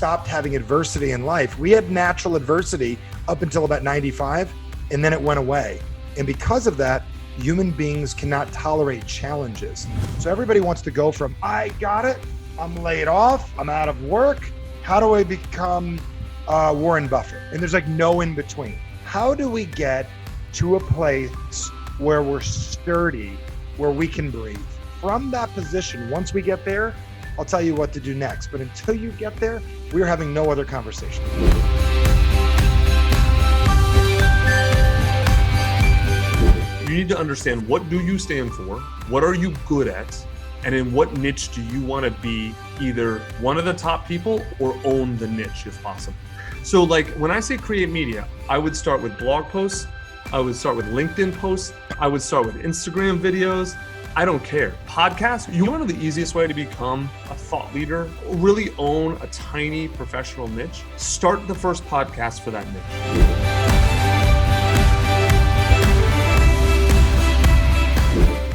stopped having adversity in life. We had natural adversity up until about 95, and then it went away. And because of that, human beings cannot tolerate challenges. So everybody wants to go from, I got it, I'm laid off, I'm out of work. How do I become Warren Buffett? And there's like no in between. How do we get to a place where we're sturdy, where we can breathe? From that position, once we get there, I'll tell you what to do next. But until you get there, we're having no other conversation. You need to understand, what do you stand for? What are you good at? And in what niche do you want to be either one of the top people or own the niche if possible? So like when I say create media, I would start with blog posts. I would start with LinkedIn posts. I would start with Instagram videos. I don't care. Podcasts, you want to know the easiest way to become a thought leader, really own a tiny professional niche? Start the first podcast for that niche.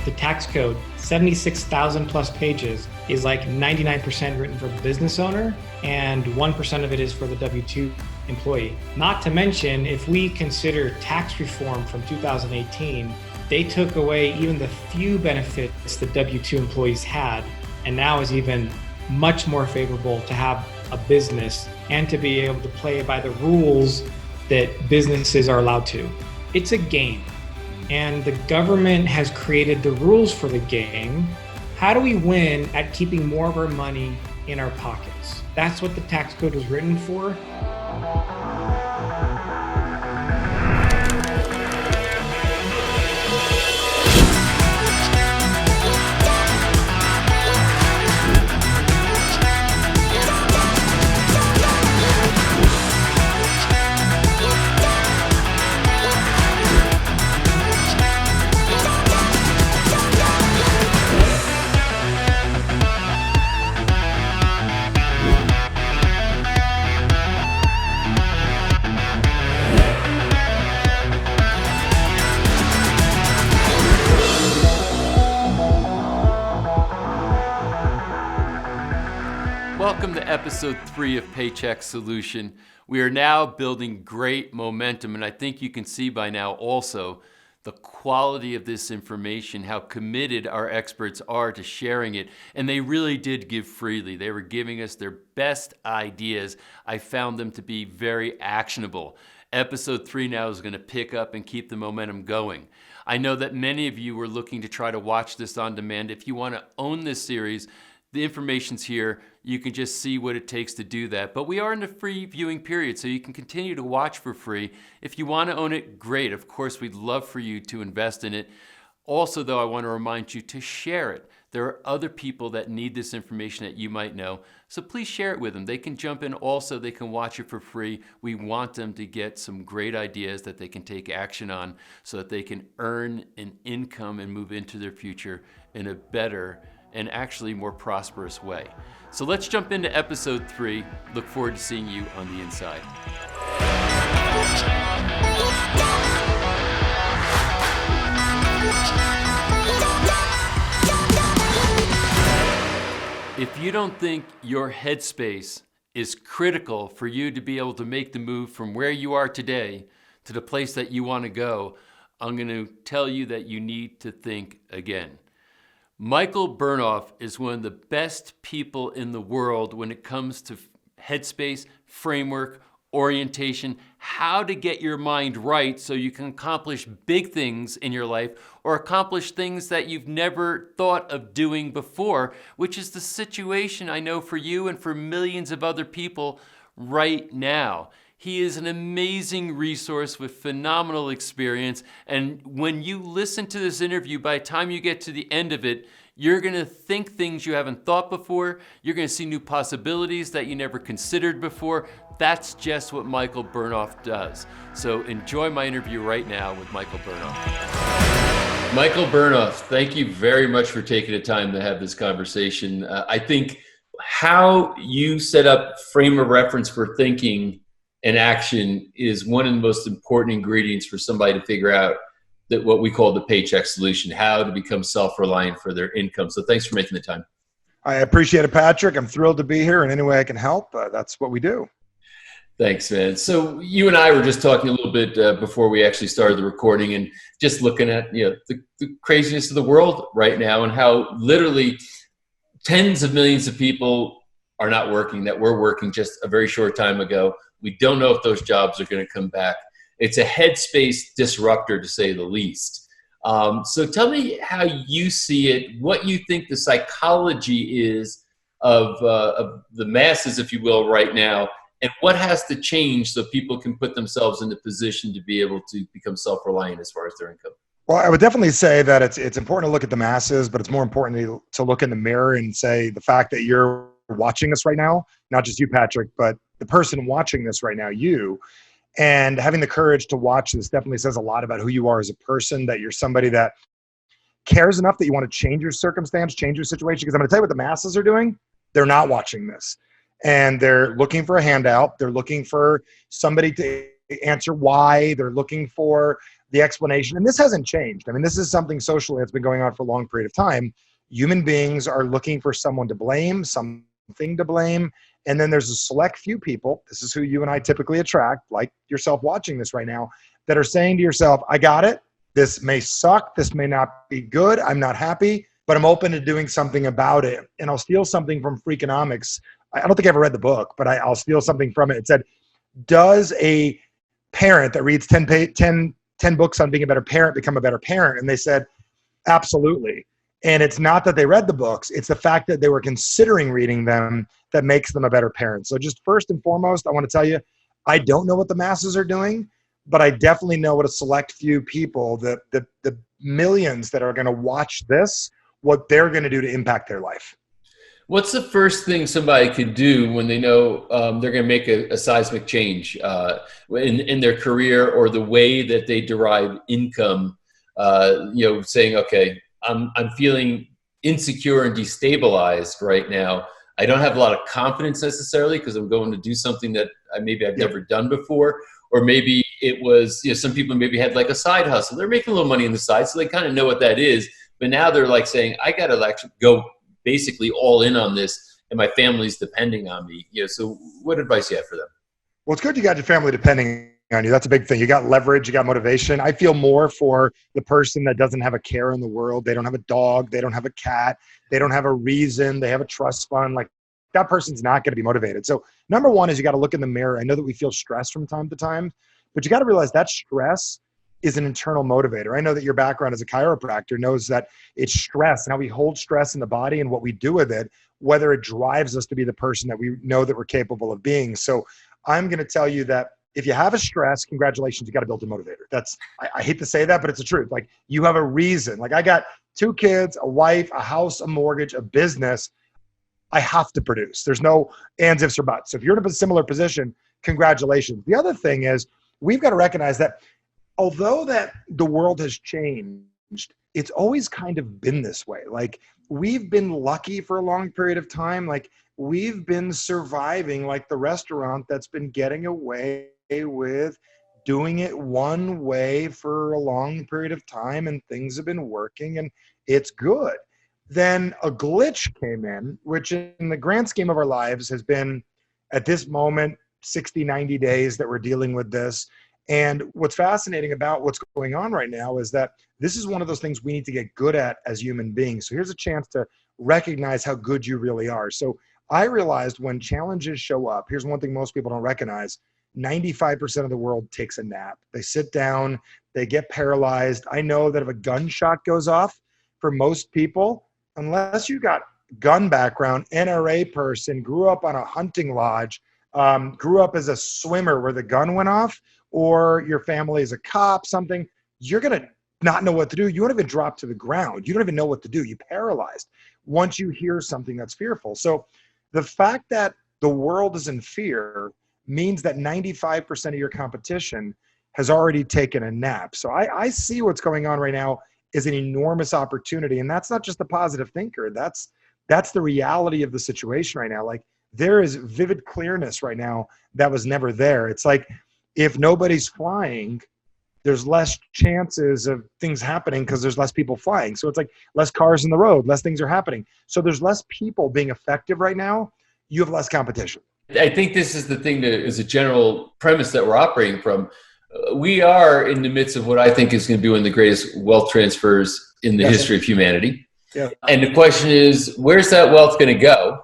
The tax code, 76,000 plus pages, is like 99% written for the business owner and 1% of it is for the W-2 employee. Not to mention, if we consider tax reform from 2018, they took away even the few benefits the W-2 employees had, and now is even much more favorable to have a business and to be able to play by the rules that businesses are allowed to. It's a game, and the government has created the rules for the game. How do we win at keeping more of our money in our pockets? That's what the tax code was written for. Welcome to episode 3 of Paycheck Solution. We are now building great momentum, and I think you can see by now also the quality of this information, how committed our experts are to sharing it, and they really did give freely. They were giving us their best ideas. I found them to be very actionable. Episode 3 now is going to pick up and keep the momentum going. I know that many of you were looking to try to watch this on demand. If you want to own this series, the information's here. You can just see what it takes to do that. But we are in the free viewing period, so you can continue to watch for free. If you want to own it, great. Of course, we'd love for you to invest in it. Also, though, I want to remind you to share it. There are other people that need this information that you might know, so please share it with them. They can jump in also. They can watch it for free. We want them to get some great ideas that they can take action on so that they can earn an income and move into their future in a better and actually more prosperous way. So let's jump into episode 3. Look forward to seeing you on the inside. If you don't think your headspace is critical for you to be able to make the move from where you are today to the place that you want to go, I'm going to tell you that you need to think again. Michael Burnoff is one of the best people in the world when it comes to headspace, framework, orientation, how to get your mind right so you can accomplish big things in your life or accomplish things that you've never thought of doing before, which is the situation I know for you and for millions of other people right now. He is an amazing resource with phenomenal experience. And when you listen to this interview, by the time you get to the end of it, you're going to think things you haven't thought before. You're going to see new possibilities that you never considered before. That's just what Michael Burnoff does. So enjoy my interview right now with Michael Burnoff. Michael Burnoff, thank you very much for taking the time to have this conversation. I think how you set up frame of reference for thinking and action is one of the most important ingredients for somebody to figure out that what we call the paycheck solution, how to become self-reliant for their income. So thanks for making the time. I appreciate it, Patrick. I'm thrilled to be here in any way I can help. That's what we do. Thanks, man. So you and I were just talking a little bit before we actually started the recording, and just looking at the craziness of the world right now, and how literally tens of millions of people are not working that were working just a very short time ago. We don't know if those jobs are going to come back. It's a headspace disruptor, to say the least. So tell me how you see it, what you think the psychology is of the masses, if you will, right now, and what has to change so people can put themselves in the position to be able to become self-reliant as far as their income. Well, I would definitely say that it's important to look at the masses, but it's more important to look in the mirror and say the fact that you're watching this right now, not just you, Patrick, but the person watching this right now, you, and having the courage to watch this definitely says a lot about who you are as a person, that you're somebody that cares enough that you want to change your circumstance, change your situation. Because I'm going to tell you what the masses are doing. They're not watching this. And they're looking for a handout. They're looking for somebody to answer why. They're looking for the explanation. And this hasn't changed. I mean, this is something socially that's been going on for a long period of time. Human beings are looking for someone to blame, something to blame. And then there's a select few people, this is who you and I typically attract, like yourself watching this right now, that are saying to yourself, I got it. This may suck. This may not be good. I'm not happy, but I'm open to doing something about it. And I'll steal something from Freakonomics. I don't think I ever read the book, but I'll steal something from it. It said, does a parent that reads 10 books on being a better parent become a better parent? And they said, absolutely. And it's not that they read the books, it's the fact that they were considering reading them that makes them a better parent. So just first and foremost, I want to tell you, I don't know what the masses are doing, but I definitely know what a select few people, the millions that are going to watch this, what they're going to do to impact their life. What's the first thing somebody could do when they know they're going to make a seismic change in their career or the way that they derive income? Saying, okay, I'm feeling insecure and destabilized right now. I don't have a lot of confidence necessarily because I'm going to do something that I've never done before. Or maybe it was, some people maybe had like a side hustle. They're making a little money on the side, so they kind of know what that is. But now they're like saying, I got to actually go basically all in on this, and my family's depending on me. So what advice do you have for them? Well, it's good you got your family depending on you. That's a big thing. You got leverage, you got motivation. I feel more for the person that doesn't have a care in the world. They don't have a dog, they don't have a cat, they don't have a reason, they have a trust fund. Like, that person's not going to be motivated. So number one is you got to look in the mirror. I know that we feel stressed from time to time, but you got to realize that stress is an internal motivator. I know that your background as a chiropractor knows that it's stress and how we hold stress in the body and what we do with it, whether it drives us to be the person that we know that we're capable of being. So I'm going to tell you that if you have a stress, congratulations, you got to build a motivator. I hate to say that, but it's the truth. Like, you have a reason. Like, I got 2 kids, a wife, a house, a mortgage, a business. I have to produce. There's no ands, ifs, or buts. So if you're in a similar position, congratulations. The other thing is, we've got to recognize that although that the world has changed, it's always kind of been this way. Like, we've been lucky for a long period of time. Like, we've been surviving like the restaurant that's been getting away with doing it one way for a long period of time, and things have been working and it's good. Then a glitch came in, which in the grand scheme of our lives has been, at this moment, 60, 90 days that we're dealing with this. And what's fascinating about what's going on right now is that this is one of those things we need to get good at as human beings. So here's a chance to recognize how good you really are. So I realized when challenges show up, here's one thing most people don't recognize: 95% of the world takes a nap. They sit down, they get paralyzed. I know that if a gunshot goes off, for most people, unless you got gun background, NRA person, grew up on a hunting lodge, grew up as a swimmer where the gun went off, or your family is a cop, something, you're going to not know what to do. You won't even drop to the ground. You don't even know what to do. You're paralyzed once you hear something that's fearful. So the fact that the world is in fear means that 95% of your competition has already taken a nap. So I see what's going on right now is an enormous opportunity. And that's not just a positive thinker. That's the reality of the situation right now. Like, there is vivid clearness right now that was never there. It's like, if nobody's flying, there's less chances of things happening because there's less people flying. So it's like less cars in the road, less things are happening. So there's less people being effective right now. You have less competition. I think this is the thing that is a general premise that we're operating from. We are in the midst of what I think is going to be one of the greatest wealth transfers in the history of humanity. Yeah. And the question is, where's that wealth going to go?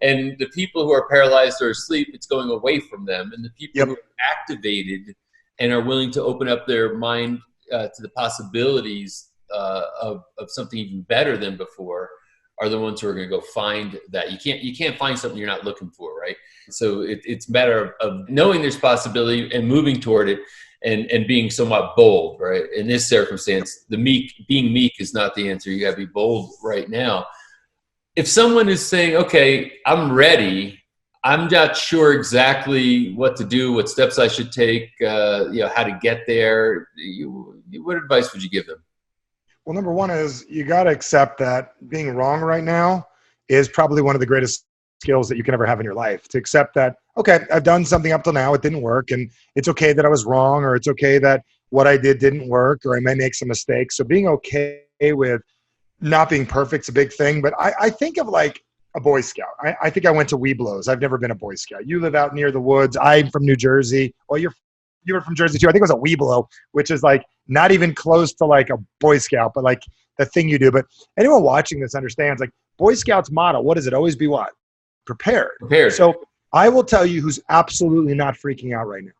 And the people who are paralyzed or asleep, it's going away from them. And the people who are activated and are willing to open up their mind to the possibilities of something even better than before are the ones who are going to go find that. You can't find something you're not looking for, right? So it's a matter of knowing there's possibility and moving toward it and being somewhat bold, right? In this circumstance, being meek is not the answer. You got to be bold right now. If someone is saying, okay, I'm ready, I'm not sure exactly what to do, what steps I should take, how to get there, what advice would you give them? Well, number one is you got to accept that being wrong right now is probably one of the greatest skills that you can ever have in your life. To accept that, okay, I've done something up till now, it didn't work, and it's okay that I was wrong, or it's okay that what I did didn't work, or I may make some mistakes. So being okay with not being perfect is a big thing. But I think of like a Boy Scout. I think I went to Webelos. I've never been a Boy Scout. You live out near the woods. I'm from New Jersey. Well, you were from Jersey too. I think it was a Webelo, which is like not even close to like a Boy Scout, but like the thing you do. But anyone watching this understands, like Boy Scouts motto, what is it? Always be what? Prepared. So I will tell you who's absolutely not freaking out right now.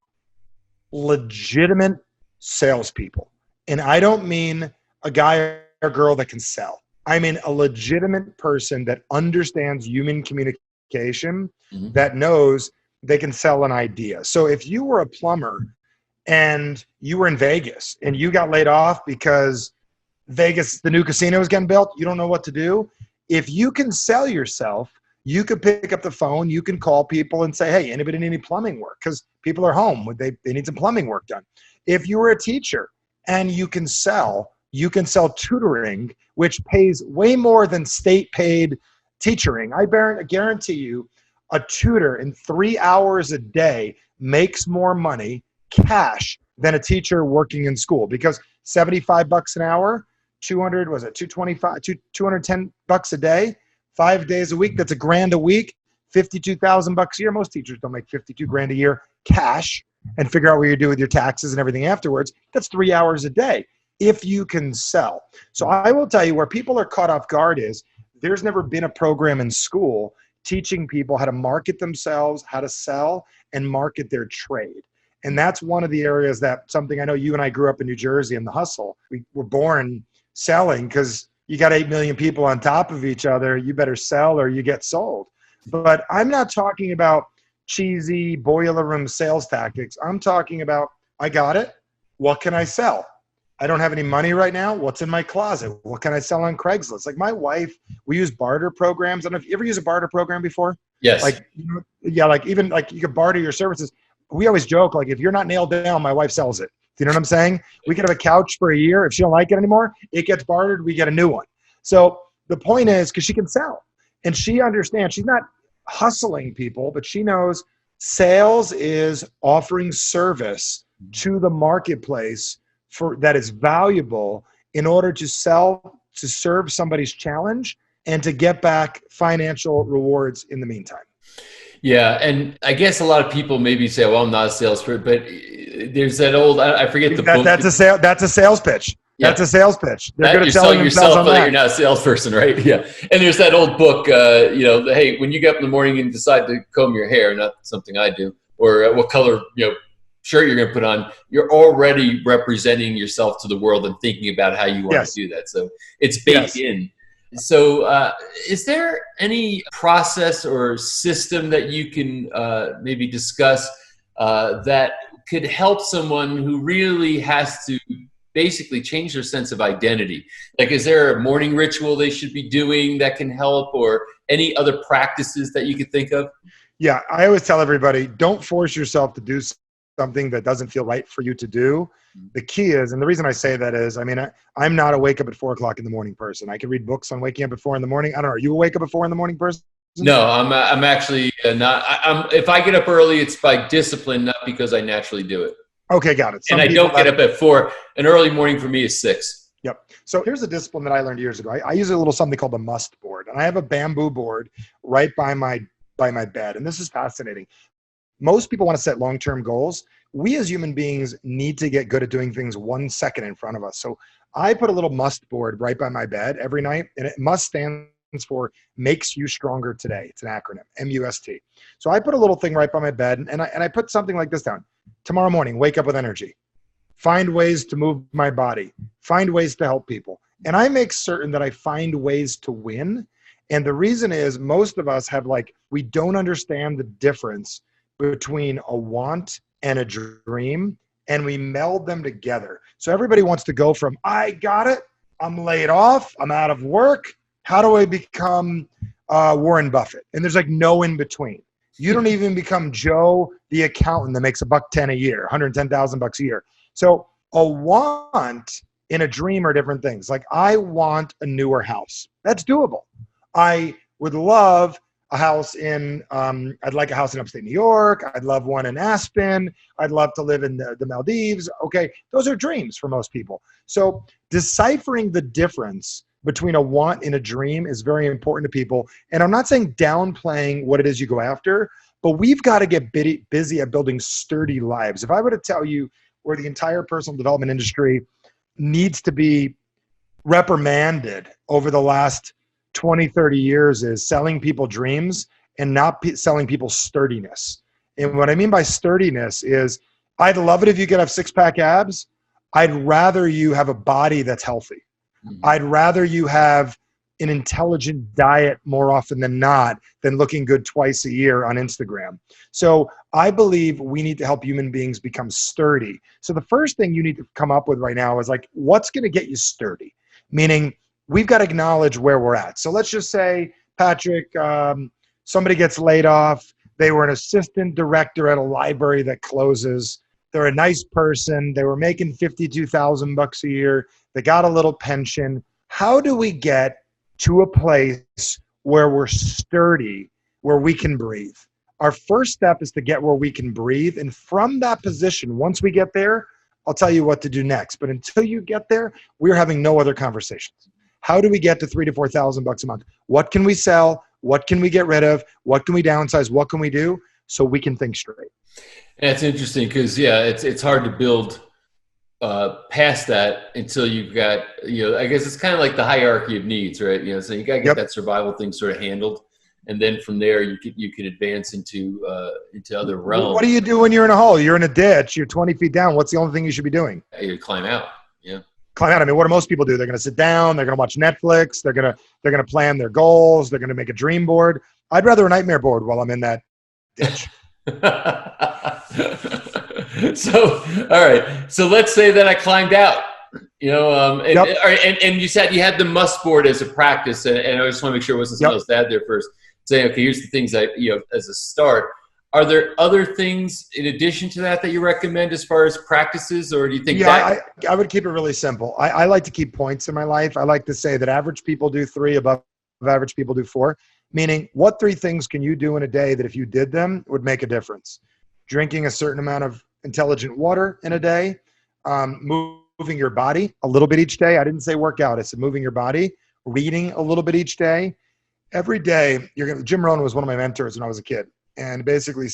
Legitimate salespeople. And I don't mean a guy or girl that can sell. I mean a legitimate person that understands human communication, that knows they can sell an idea. So if you were a plumber and you were in Vegas and you got laid off because Vegas, the new casino is getting built, you don't know what to do. If you can sell yourself, you could pick up the phone, you can call people and say, hey, anybody need any plumbing work? Because people are home, they need some plumbing work done. If you were a teacher and you can sell tutoring, which pays way more than state paid teaching. I guarantee you a tutor in 3 hours a day makes more money cash than a teacher working in school, because $75 an hour, 210 bucks a day, 5 days a week, that's $1,000 a week, $52,000 a year. Most teachers don't make $52,000 a year cash and figure out what you do with your taxes and everything afterwards. That's 3 hours a day if you can sell. So I will tell you where people are caught off guard is there's never been a program in school teaching people how to market themselves, how to sell and market their trade. And that's one of the areas that something I know you and I grew up in New Jersey in the hustle. We were born selling because you got 8 million people on top of each other. You better sell or you get sold. But I'm not talking about cheesy boiler room sales tactics. I'm talking about, I got it. What can I sell? I don't have any money right now. What's in my closet? What can I sell on Craigslist? Like my wife, we use barter programs. I don't know if you ever use a barter program before. Yes. Like, like even like you could barter your services. We always joke, like if you're not nailed down, my wife sells it. Do you know what I'm saying? We could have a couch for a year. If she don't like it anymore, it gets bartered. We get a new one. So the point is, because she can sell and she understands, she's not hustling people, but she knows sales is offering service to the marketplace that is valuable in order to sell, to serve somebody's challenge and to get back financial rewards in the meantime. Yeah. And I guess a lot of people maybe say, well, I'm not a salesperson, but there's that old, I forget the book. That's a sales pitch. Yeah. That's a sales pitch. They're good You're at selling yourself, on but that. you're not a salesperson, right? Yeah. And there's that old book, hey, when you get up in the morning and decide to comb your hair, not something I do, or what color, shirt you're going to put on, you're already representing yourself to the world and thinking about how you want to do that. So it's baked in. So is there any process or system that you can maybe discuss that could help someone who really has to basically change their sense of identity? Like, is there a morning ritual they should be doing that can help, or any other practices that you could think of? Yeah, I always tell everybody, don't force yourself to do something that doesn't feel right for you to do. The key is, and the reason I say that is, I'm not a wake up at 4 o'clock in the morning person. I can read books on waking up at 4 in the morning. I don't know. Are you a wake up at 4 in the morning person? No, I'm actually not. If I get up early, it's by discipline, not because I naturally do it. Okay, got it. And I don't get up at 4. An early morning for me is 6. Yep. So here's a discipline that I learned years ago. I use a little something called the must board, and I have a bamboo board right by my bed. And this is fascinating. Most people want to set long-term goals. We as human beings need to get good at doing things 1 second in front of us. So I put a little must board right by my bed every night, and it must stands for makes you stronger today. It's an acronym, MUST. So I put a little thing right by my bed, and I put something like this down. Tomorrow morning, wake up with energy. Find ways to move my body. Find ways to help people. And I make certain that I find ways to win. And the reason is most of us have we don't understand the difference between a want and a dream, and we meld them together. So everybody wants to go from, I got it, I'm laid off, I'm out of work. How do I become Warren Buffett? And there's no in between. You don't even become Joe, the accountant that makes $110 a year, $110,000 a year. So a want and a dream are different things. I want a newer house. That's doable. I would love a house I'd like a house in upstate New York. I'd love one in Aspen. I'd love to live in the Maldives. Okay, those are dreams for most people. So deciphering the difference between a want and a dream is very important to people. And I'm not saying downplaying what it is you go after, but we've got to get busy at building sturdy lives. If I were to tell you where the entire personal development industry needs to be reprimanded over the last 20, 30 years is selling people dreams and not selling people sturdiness. And what I mean by sturdiness is I'd love it if you could have 6-pack abs. I'd rather you have a body that's healthy. I'd rather you have an intelligent diet more often than not than looking good twice a year on Instagram. So I believe we need to help human beings become sturdy. So the first thing you need to come up with right now is what's going to get you sturdy? Meaning we've got to acknowledge where we're at. So let's just say, Patrick, somebody gets laid off. They were an assistant director at a library that closes. They're a nice person. They were making $52,000 a year. They got a little pension. How do we get to a place where we're sturdy, where we can breathe? Our first step is to get where we can breathe. And from that position, once we get there, I'll tell you what to do next. But until you get there, we're having no other conversations. How do we get to $3,000 to $4,000 a month? What can we sell? What can we get rid of? What can we downsize? What can we do so we can think straight? That's interesting because, it's hard to build past that until you've got, I guess it's kind of like the hierarchy of needs, right? So you got to get that survival thing sort of handled. And then from there, you could advance into other realms. What do you do when you're in a hole? You're in a ditch. You're 20 feet down. What's the only thing you should be doing? You climb out. Yeah. Climb out. I mean, what do most people do? They're going to sit down. They're going to watch Netflix. They're going to plan their goals. They're going to make a dream board. I'd rather a nightmare board while I'm in that ditch. So, all right. So let's say that I climbed out. And you said you had the must board as a practice, and I just want to make sure it wasn't something else to add there first. Say, okay, here's the things that, as a start. Are there other things in addition to that you recommend as far as practices, or do you think I would keep it really simple. I like to keep points in my life. I like to say that average people do 3, above average people do 4, meaning what 3 things can you do in a day that if you did them would make a difference? Drinking a certain amount of intelligent water in a day, moving your body a little bit each day. I didn't say workout. I said moving your body, reading a little bit each day. Every day, Jim Rohn was one of my mentors when I was a kid, and basically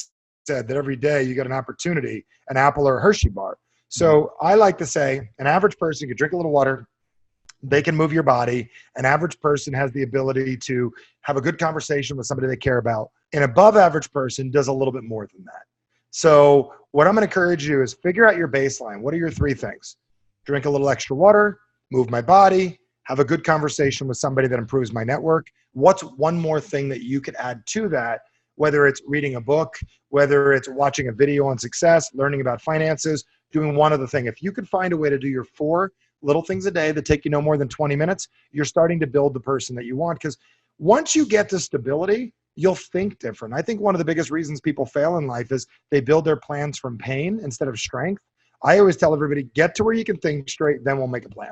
said that every day you got an opportunity, an apple or a Hershey bar. So I like to say an average person can drink a little water, they can move your body. An average person has the ability to have a good conversation with somebody they care about. An above average person does a little bit more than that. So what I'm going to encourage you is figure out your baseline. What are your 3 things? Drink a little extra water, move my body, have a good conversation with somebody that improves my network. What's one more thing that you could add to that? Whether it's reading a book, whether it's watching a video on success, learning about finances, doing one other thing. If you could find a way to do your 4 little things a day that take you no more than 20 minutes, you're starting to build the person that you want. Because once you get to stability, you'll think different. I think one of the biggest reasons people fail in life is they build their plans from pain instead of strength. I always tell everybody, get to where you can think straight, then we'll make a plan.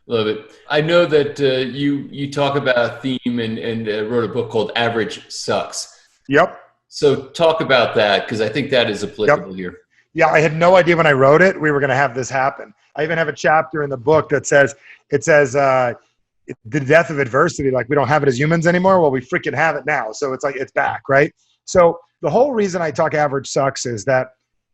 Love it. I know that you talk about a theme and wrote a book called Average Sucks. Yep. So talk about that, because I think that is applicable here. Yeah, I had no idea when I wrote it we were going to have this happen. I even have a chapter in the book that says, the death of adversity, like we don't have it as humans anymore. Well, we freaking have it now. So it's like, it's back, right? So the whole reason I talk average sucks is that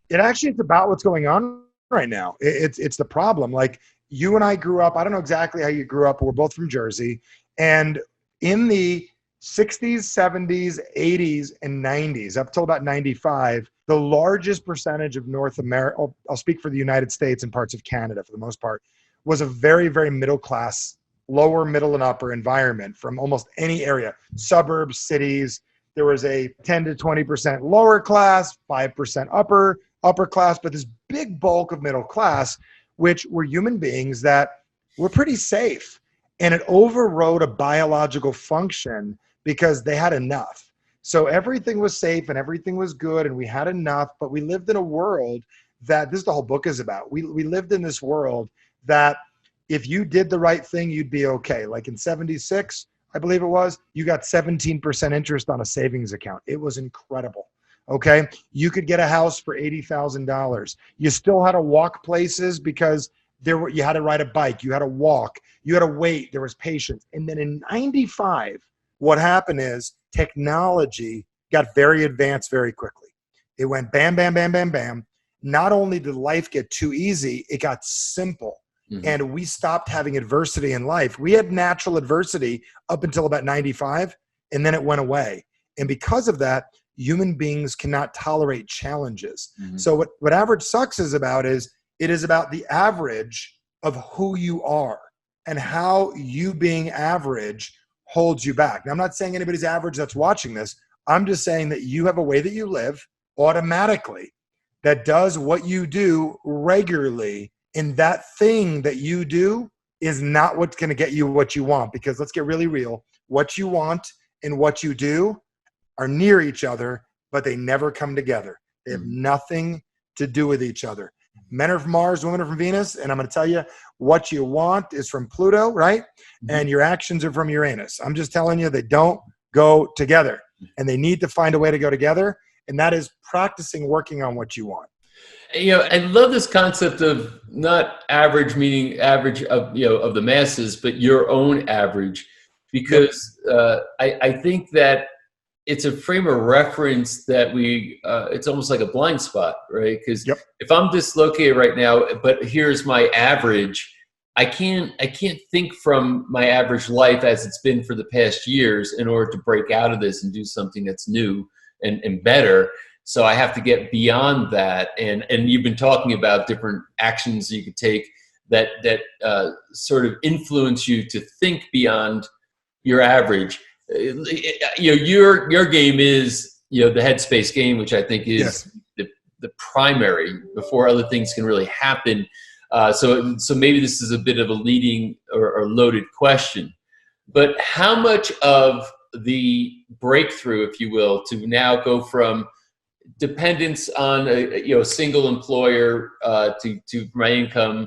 it's about what's going on right now. It's the problem. Like you and I grew up, I don't know exactly how you grew up, but we're both from Jersey. And in the 60s, 70s, 80s, and 90s, up till about 95, the largest percentage of North America, I'll speak for the United States and parts of Canada for the most part, was a very, very middle class, lower, middle, and upper environment from almost any area, suburbs, cities. There was a 10 to 20% lower class, 5% upper class, but this big bulk of middle class, which were human beings that were pretty safe. And it overrode a biological function because they had enough. So everything was safe and everything was good and we had enough, but we lived in a world that, this is the whole book is about. We lived in this world that if you did the right thing, you'd be okay. Like in 76, I believe it was, you got 17% interest on a savings account. It was incredible. Okay. You could get a house for $80,000. You still had to walk places because you had to ride a bike. You had to walk. You had to wait. There was patience. And then in 95, what happened is technology got very advanced very quickly. It went bam, bam, bam, bam, bam. Not only did life get too easy, it got simple. Mm-hmm. And we stopped having adversity in life. We had natural adversity up until about 95, and then it went away. And because of that, human beings cannot tolerate challenges. Mm-hmm. So what average sucks is about is, it is about the average of who you are and how you being average holds you back. Now, I'm not saying anybody's average that's watching this. I'm just saying that you have a way that you live automatically that does what you do regularly. And that thing that you do is not what's going to get you what you want. Because let's get really real. What you want and what you do are near each other, but they never come together. They have nothing to do with each other. Men are from Mars, women are from Venus. And I'm going to tell you, what you want is from Pluto, right? Mm-hmm. And your actions are from Uranus. I'm just telling you, they don't go together. And they need to find a way to go together. And that is practicing working on what you want. I love this concept of not average, meaning average of, of the masses, but your own average, because I think that it's a frame of reference that it's almost like a blind spot, right? Because if I'm dislocated right now, but here's my average, I can't think from my average life as it's been for the past years in order to break out of this and do something that's new and better. So I have to get beyond that. And you've been talking about different actions you could take that sort of influence you to think beyond your average. Your game is the headspace game, which I think is the primary before other things can really happen. So maybe this is a bit of a leading or loaded question, but how much of the breakthrough, if you will, to now go from dependence on a single employer to my income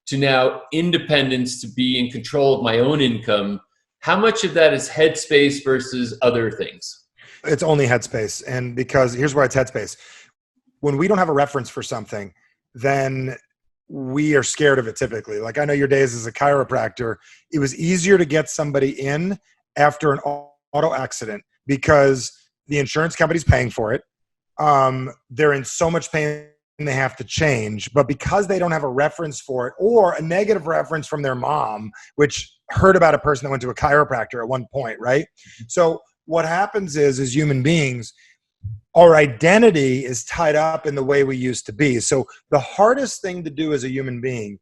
to now independence to be in control of my own income, how much of that is headspace versus other things? It's only headspace. And because here's why it's headspace. When we don't have a reference for something, then we are scared of it typically. Like I know your days as a chiropractor, it was easier to get somebody in after an auto accident because the insurance company's paying for it. They're in so much pain they have to change, but because they don't have a reference for it or a negative reference from their mom, which heard about a person that went to a chiropractor at one point, right? So what happens is, as human beings, our identity is tied up in the way we used to be. So the hardest thing to do as a human being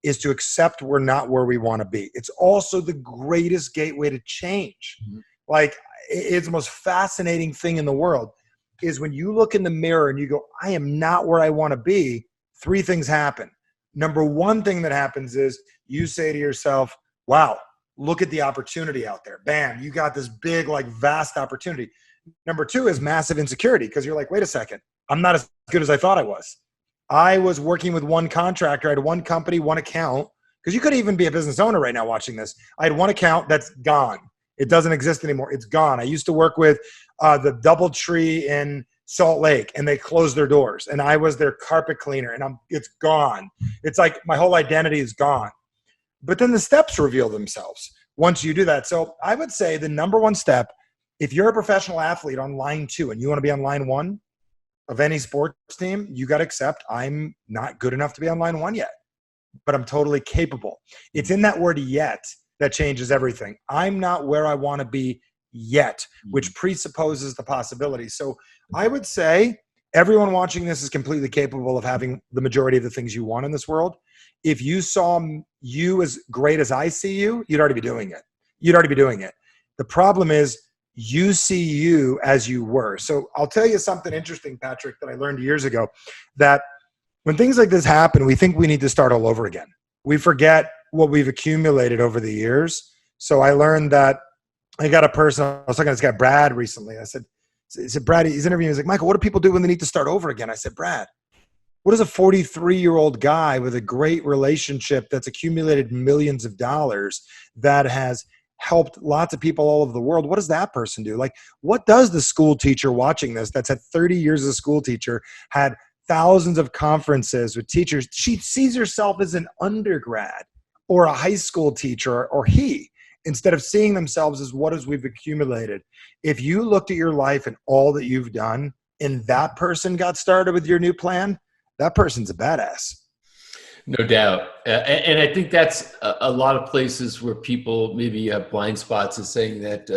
is to accept we're not where we want to be. It's also the greatest gateway to change. Mm-hmm. Like it's the most fascinating thing in the world is when you look in the mirror and you go, I am not where I want to be. Three things happen. Number one thing that happens is you say to yourself, wow, look at the opportunity out there. Bam, you got this big, like vast opportunity. Number two is massive insecurity because you're like, wait a second, I'm not as good as I thought I was. I was working with one contractor. I had one company, one account, because you could even be a business owner right now watching this. I had one account that's gone. It doesn't exist anymore. It's gone. I used to work with the DoubleTree in Salt Lake and they closed their doors and I was their carpet cleaner and it's gone. It's like my whole identity is gone. But then the steps reveal themselves once you do that. So I would say the number one step, if you're a professional athlete on line 2 and you want to be on line 1 of any sports team, you got to accept I'm not good enough to be on line 1 yet, but I'm totally capable. It's in that word yet that changes everything. I'm not where I want to be yet, which presupposes the possibility. So I would say everyone watching this is completely capable of having the majority of the things you want in this world. If you saw you as great as I see you, you'd already be doing it. You'd already be doing it. The problem is you see you as you were. So I'll tell you something interesting, Patrick, that I learned years ago, that when things like this happen, we think we need to start all over again. We forget what we've accumulated over the years. So I learned that I got a person, I was talking to this guy, Brad, recently. I said, Brad, he's interviewing me. He's like, Michael, what do people do when they need to start over again? I said, Brad, what does a 43-year-old guy with a great relationship that's accumulated millions of dollars that has helped lots of people all over the world, what does that person do? Like, what does the school teacher watching this that's had 30 years as a school teacher, had thousands of conferences with teachers, she sees herself as an undergrad or a high school teacher or he, instead of seeing themselves as what is we've accumulated. If you looked at your life and all that you've done and that person got started with your new plan, that person's a badass. No doubt. And I think that's a lot of places where people maybe have blind spots is saying that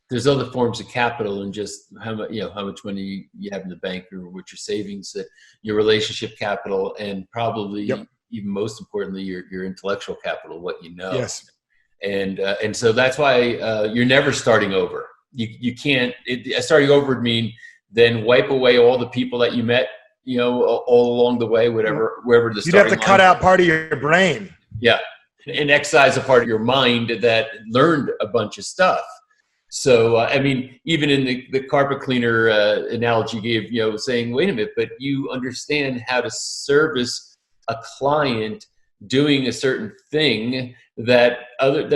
there's other forms of capital and just how much money you have in the bank or what your savings, that your relationship capital, and probably even most importantly, your intellectual capital, what you know. Yes. And so that's why you're never starting over. You can't. Starting over would mean then wipe away all the people that you met, all along the way, wherever the you'd have to cut out part of your brain. Yeah, and excise a part of your mind that learned a bunch of stuff. So I mean, even in the carpet cleaner analogy you gave, saying, wait a minute, but you understand how to service a client doing a certain thing that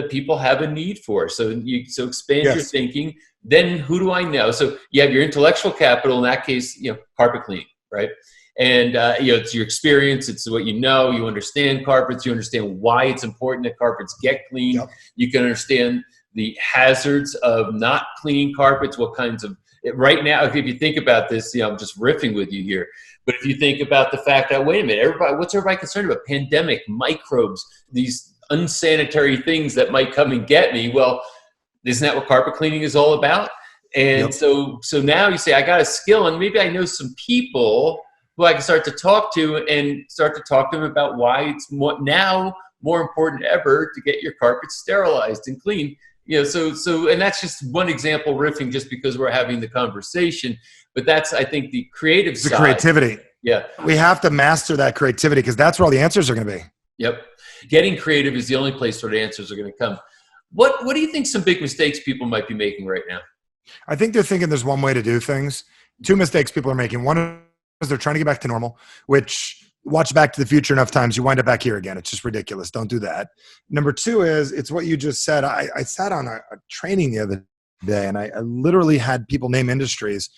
people have a need for. So expand your thinking. Then who do I know? So you have your intellectual capital, in that case, carpet cleaning, right? And it's your experience, it's what you understand carpets, you understand why it's important that carpets get clean. Yep. You can understand the hazards of not cleaning carpets, what kinds of, right now, if you think about this, I'm just riffing with you here, but if you think about the fact that, wait a minute, what's everybody concerned about? Pandemic, microbes, these unsanitary things that might come and get me. Well, isn't that what carpet cleaning is all about? And so now you say, I got a skill, and maybe I know some people who I can start to talk to them about why it's more important ever to get your carpet sterilized and clean. So and that's just one example, riffing just because we're having the conversation, but that's, I think, the creative side. The creativity. Yeah. We have to master that creativity because that's where all the answers are going to be. Yep. Getting creative is the only place where the answers are going to come. What do you think some big mistakes people might be making right now? I think they're thinking there's one way to do things. Two mistakes people are making. One is they're trying to get back to normal, which, watch Back to the Future enough times, you wind up back here again. It's just ridiculous. Don't do that. Number two is, it's what you just said. I sat on a training the other day, and I literally had people name industries,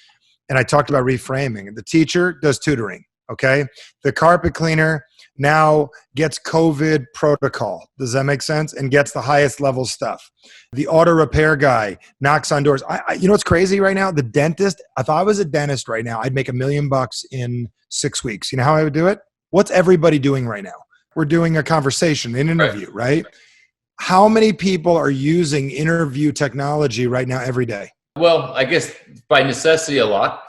and I talked about reframing. The teacher does tutoring, okay? The carpet cleaner now gets COVID protocol. Does that make sense? And gets the highest level stuff. The auto repair guy knocks on doors. You know what's crazy right now? The dentist, if I was a dentist right now, I'd make $1 million in 6 weeks. You know how I would do it? What's everybody doing right now? We're doing a conversation, an interview, right? How many people are using interview technology right now every day? Well, I guess by necessity, a lot.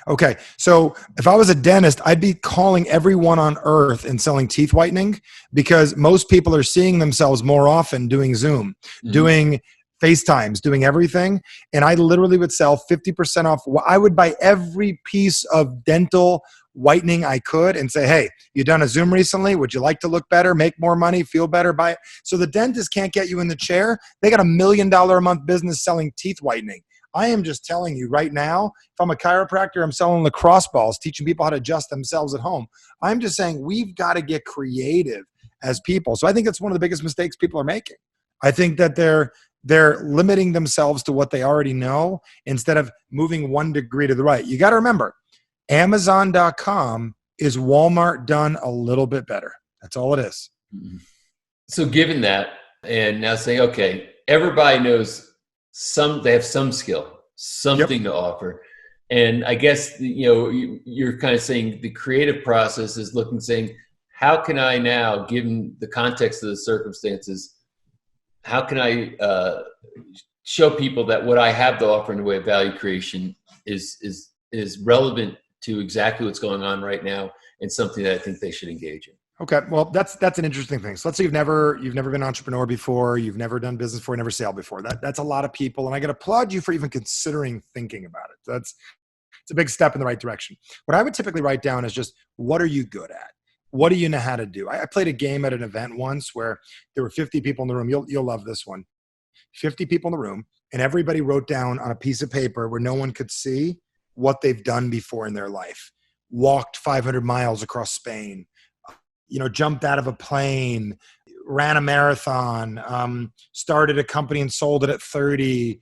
Okay. So if I was a dentist, I'd be calling everyone on earth and selling teeth whitening, because most people are seeing themselves more often doing Zoom, doing FaceTimes, doing everything. And I literally would sell 50% off. I would buy every piece of dental whitening I could and say, hey, you done a Zoom recently? Would you like to look better, make more money, feel better? Buy it. So the dentist can't get you in the chair. They got $1 million a month business selling teeth whitening. I am just telling you right now, if I'm a chiropractor, I'm selling lacrosse balls, teaching people how to adjust themselves at home. I'm just saying we've got to get creative as people. So I think that's one of the biggest mistakes people are making. I think that they're they're limiting themselves to what they already know instead of moving 1 degree to the right. You got to remember, Amazon.com is Walmart done a little bit better. That's all it is. So given that, and now say, okay, everybody knows they have some skill, something to offer. And I guess, you're kind of saying the creative process is saying, how can I now, given the context of the circumstances, how can I show people that what I have to offer in the way of value creation is relevant to exactly what's going on right now and something that I think they should engage in? Okay, well, that's an interesting thing. So let's say you've never been an entrepreneur before, you've never done business before, never sailed before. That's a lot of people, and I got to applaud you for even considering thinking about it. It's a big step in the right direction. What I would typically write down is just, what are you good at? What do you know how to do? I played a game at an event once where there were 50 people in the room. You'll love this one. 50 people in the room, and everybody wrote down on a piece of paper where no one could see what they've done before in their life. Walked 500 miles across Spain, jumped out of a plane, ran a marathon, started a company and sold it at 30,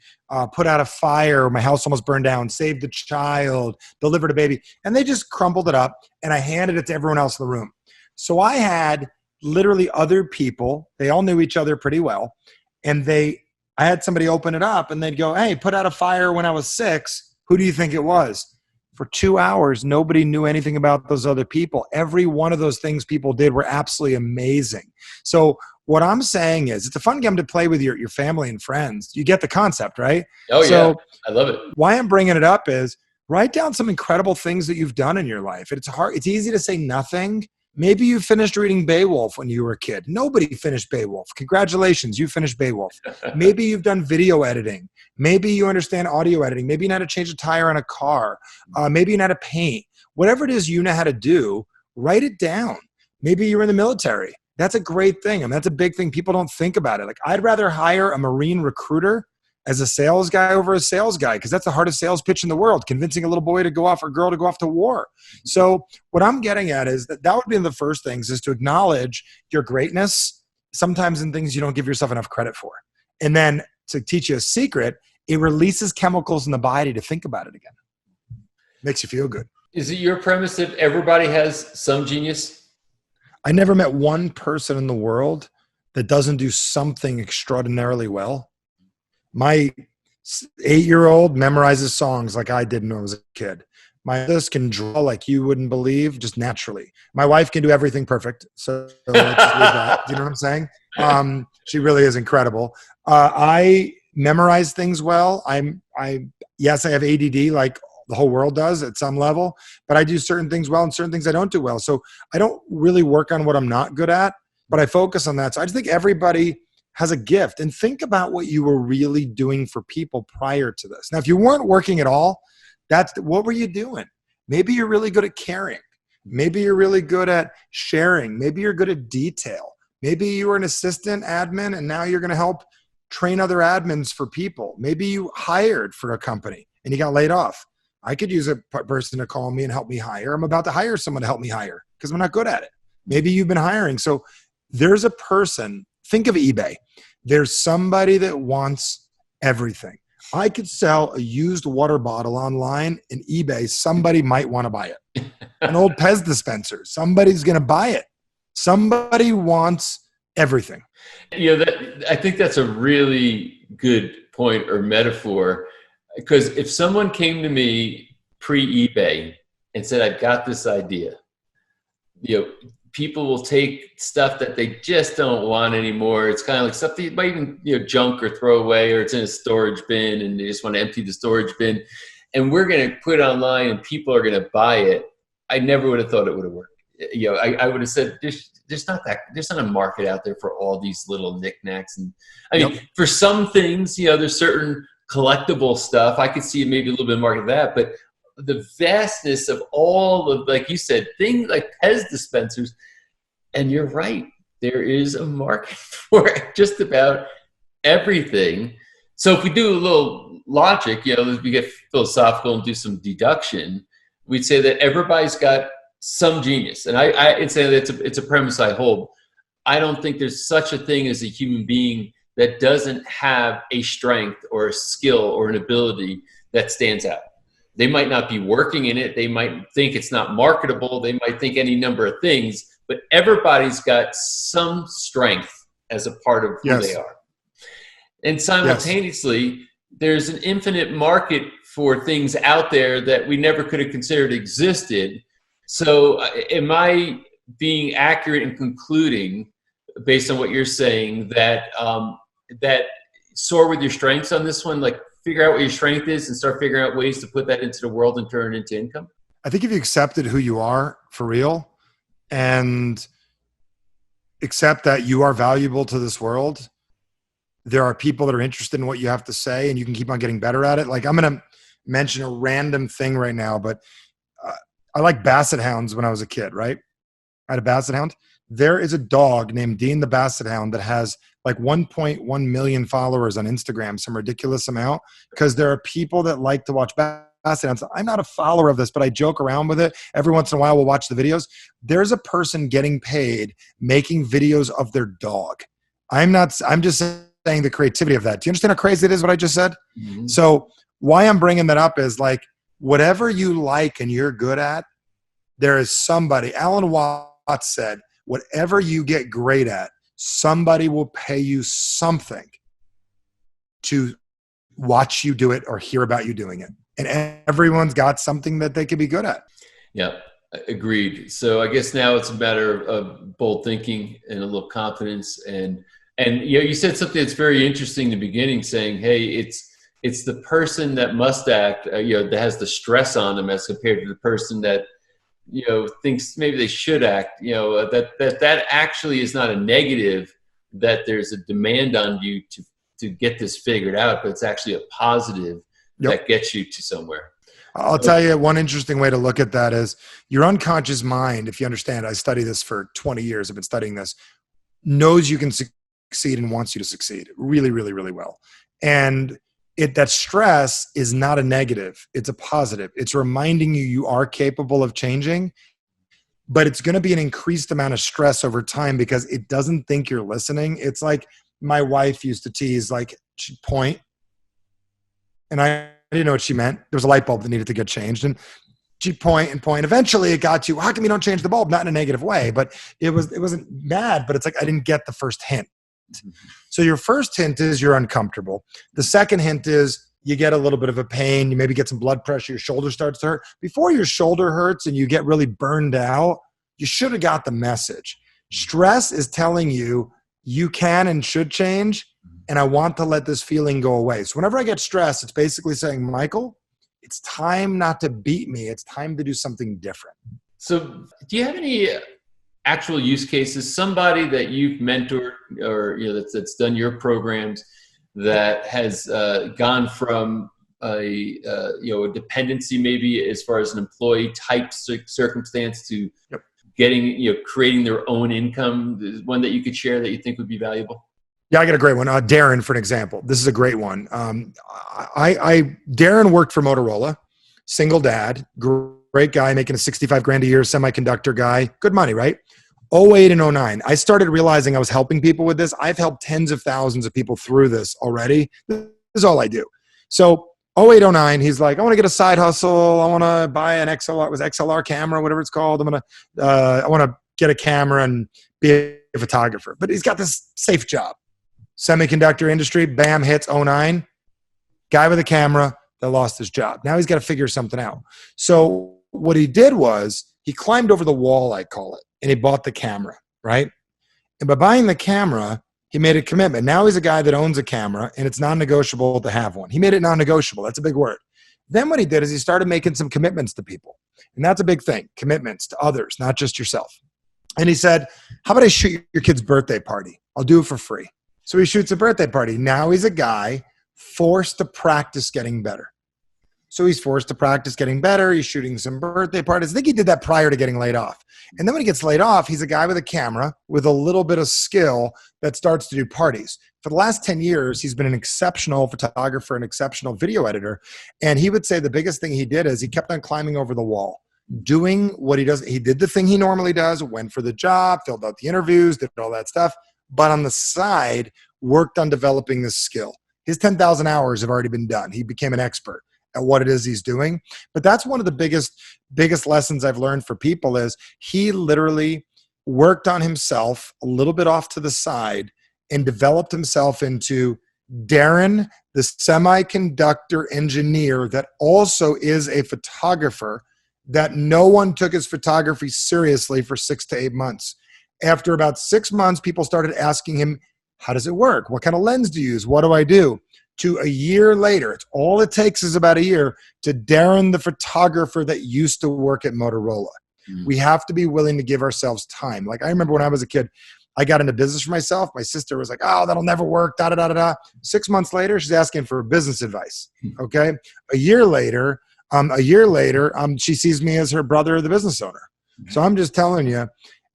put out a fire, my house almost burned down, saved a child, delivered a baby. And they just crumpled it up, and I handed it to everyone else in the room. So I had literally other people, they all knew each other pretty well, and I had somebody open it up, and they'd go, hey, put out a fire when I was 6. Who do you think it was? For 2 hours, nobody knew anything about those other people. Every one of those things people did were absolutely amazing. So what I'm saying is, it's a fun game to play with your family and friends. You get the concept, right? Oh, yeah. I love it. Why I'm bringing it up is, write down some incredible things that you've done in your life. It's easy to say nothing. Maybe you finished reading Beowulf when you were a kid. Nobody finished Beowulf. Congratulations, you finished Beowulf. Maybe you've done video editing. Maybe you understand audio editing. Maybe you know how to change a tire on a car. Maybe you know how to paint. Whatever it is you know how to do, write it down. Maybe you're in the military. That's a great thing. I mean, that's a big thing. People don't think about it. Like, I'd rather hire a Marine recruiter as a sales guy over a sales guy, because that's the hardest sales pitch in the world, convincing a little boy to go off or girl to go off to war. So what I'm getting at is that would be the first things, is to acknowledge your greatness, sometimes in things you don't give yourself enough credit for. And then, to teach you a secret, it releases chemicals in the body to think about it again. Makes you feel good. Is it your premise that everybody has some genius? I never met one person in the world that doesn't do something extraordinarily well. My 8-year-old memorizes songs like I did when I was a kid. My others can draw like you wouldn't believe, just naturally. My wife can do everything perfect. So let's just leave that. Do you know what I'm saying? She really is incredible. I memorize things well. Yes, I have ADD like the whole world does at some level, but I do certain things well and certain things I don't do well. So I don't really work on what I'm not good at, but I focus on that. So I just think everybody has a gift, and think about what you were really doing for people prior to this. Now, if you weren't working at all, what were you doing? Maybe you're really good at caring. Maybe you're really good at sharing. Maybe you're good at detail. Maybe you were an assistant admin and now you're going to help train other admins for people. Maybe you hired for a company and you got laid off. I could use a person to call me and help me hire. I'm about to hire someone to help me hire because I'm not good at it. Maybe you've been hiring. So there's a person. Think of eBay. There's somebody that wants everything. I could sell a used water bottle online in eBay. Somebody might want to buy it. An old Pez dispenser. Somebody's going to buy it. Somebody wants everything. I think that's a really good point or metaphor, because if someone came to me pre-eBay and said, I've got this idea, people will take stuff that they just don't want anymore. It's kind of like stuff that you might even junk or throw away, or it's in a storage bin and they just want to empty the storage bin. And we're going to put it online and people are going to buy it. I never would have thought it would have worked. I would have said there's not a market out there for all these little knickknacks. And I mean, for some things, there's certain collectible stuff. I could see maybe a little bit of market of that, but the vastness of all of, like you said, things like Pez dispensers, and you're right, there is a market for just about everything. So if we do a little logic, we get philosophical and do some deduction, we'd say that everybody's got some genius. And I'd say that it's a premise I hold. I don't think there's such a thing as a human being that doesn't have a strength or a skill or an ability that stands out. They might not be working in it. They might think it's not marketable. They might think any number of things, but everybody's got some strength as a part of who they are. And simultaneously, there's an infinite market for things out there that we never could have considered existed. So am I being accurate in concluding, based on what you're saying, that that soar with your strengths on this one, like figure out what your strength is and start figuring out ways to put that into the world and turn it into income? I think if you accepted who you are for real and accept that you are valuable to this world, there are people that are interested in what you have to say and you can keep on getting better at it. Like, I'm going to mention a random thing right now, but I like basset hounds when I was a kid, right? I had a basset hound. There is a dog named Dean the Basset Hound that has like 1.1 million followers on Instagram, some ridiculous amount, because there are people that like to watch basset hounds. I'm not a follower of this, but I joke around with it. Every once in a while, we'll watch the videos. There's a person getting paid making videos of their dog. I'm just saying the creativity of that. Do you understand how crazy it is what I just said? Mm-hmm. So why I'm bringing that up is like, whatever you like and you're good at, there is somebody, Alan Watts said, whatever you get great at, somebody will pay you something to watch you do it or hear about you doing it. And everyone's got something that they could be good at. Yeah, agreed. So I guess now it's a matter of bold thinking and a little confidence. And you know, you said something that's very interesting in the beginning, saying, hey, it's the person that must act, that has the stress on them as compared to the person that, thinks maybe they should act, that actually is not a negative, that there's a demand on you to get this figured out, but it's actually a positive that gets you to somewhere. I'll tell you one interesting way to look at that is your unconscious mind, if you understand, I study this for 20 years, I've been studying this, knows you can succeed and wants you to succeed really, really, really well. And that stress is not a negative. It's a positive. It's reminding you are capable of changing, but it's going to be an increased amount of stress over time because it doesn't think you're listening. It's like my wife used to tease, like she'd point and I didn't know what she meant. There was a light bulb that needed to get changed and she'd point and point. Eventually it got to, how come you don't change the bulb? Not in a negative way, but it wasn't bad, but it's like, I didn't get the first hint. So your first hint is you're uncomfortable. The second hint is you get a little bit of a pain. You maybe get some blood pressure. Your shoulder starts to hurt. Before your shoulder hurts and you get really burned out, you should have got the message. Stress is telling you you can and should change, and I want to let this feeling go away. So whenever I get stressed, it's basically saying, Michael, it's time not to beat me. It's time to do something different. So do you have any actual use cases, somebody that you've mentored or that's done your programs that has gone from a dependency maybe as far as an employee type circumstance to getting creating their own income? One that you could share that you think would be valuable? Yeah, I got a great one. Darren, for an example. This is a great one. Darren worked for Motorola, single dad, great guy, making a 65 grand a year, semiconductor guy, good money, right? 08 and 09. I started realizing I was helping people with this. I've helped tens of thousands of people through this already. This is all I do. So 08, 09, he's like, I want to get a side hustle. I want to buy an XLR camera, whatever it's called. I want to get a camera and be a photographer. But he's got this safe job. Semiconductor industry, bam, hits 09. Guy with a camera that lost his job. Now he's got to figure something out. So what he did was he climbed over the wall, I call it, and he bought the camera, right? And by buying the camera, he made a commitment. Now he's a guy that owns a camera, and it's non-negotiable to have one. He made it non-negotiable. That's a big word. Then what he did is he started making some commitments to people. And that's a big thing, commitments to others, not just yourself. And he said, how about I shoot your kid's birthday party? I'll do it for free. So he shoots a birthday party. Now he's a guy forced to practice getting better. So he's forced to practice getting better. He's shooting some birthday parties. I think he did that prior to getting laid off. And then when he gets laid off, he's a guy with a camera with a little bit of skill that starts to do parties. For the last 10 years, he's been an exceptional photographer, an exceptional video editor. And he would say the biggest thing he did is he kept on climbing over the wall, doing what he does. He did the thing he normally does, went for the job, filled out the interviews, did all that stuff. But on the side worked on developing this skill. His 10,000 hours have already been done. He became an expert at what it is he's doing. But that's one of the biggest lessons I've learned for people is he literally worked on himself a little bit off to the side and developed himself into Darren, the semiconductor engineer that also is a photographer, that no one took his photography seriously for 6 to 8 months. After about 6 months, people started asking him, how does it work? What kind of lens do you use? What do I do? To a year later, it's all it takes is about a year, to Darren, the photographer that used to work at Motorola. We have to be willing to give ourselves time. Like I remember when I was a kid, I got into business for myself. My sister was like, oh, that'll never work, da, da, da, da, da. 6 months later, she's asking for business advice, okay? A year later, she sees me as her brother, the business owner. So I'm just telling you,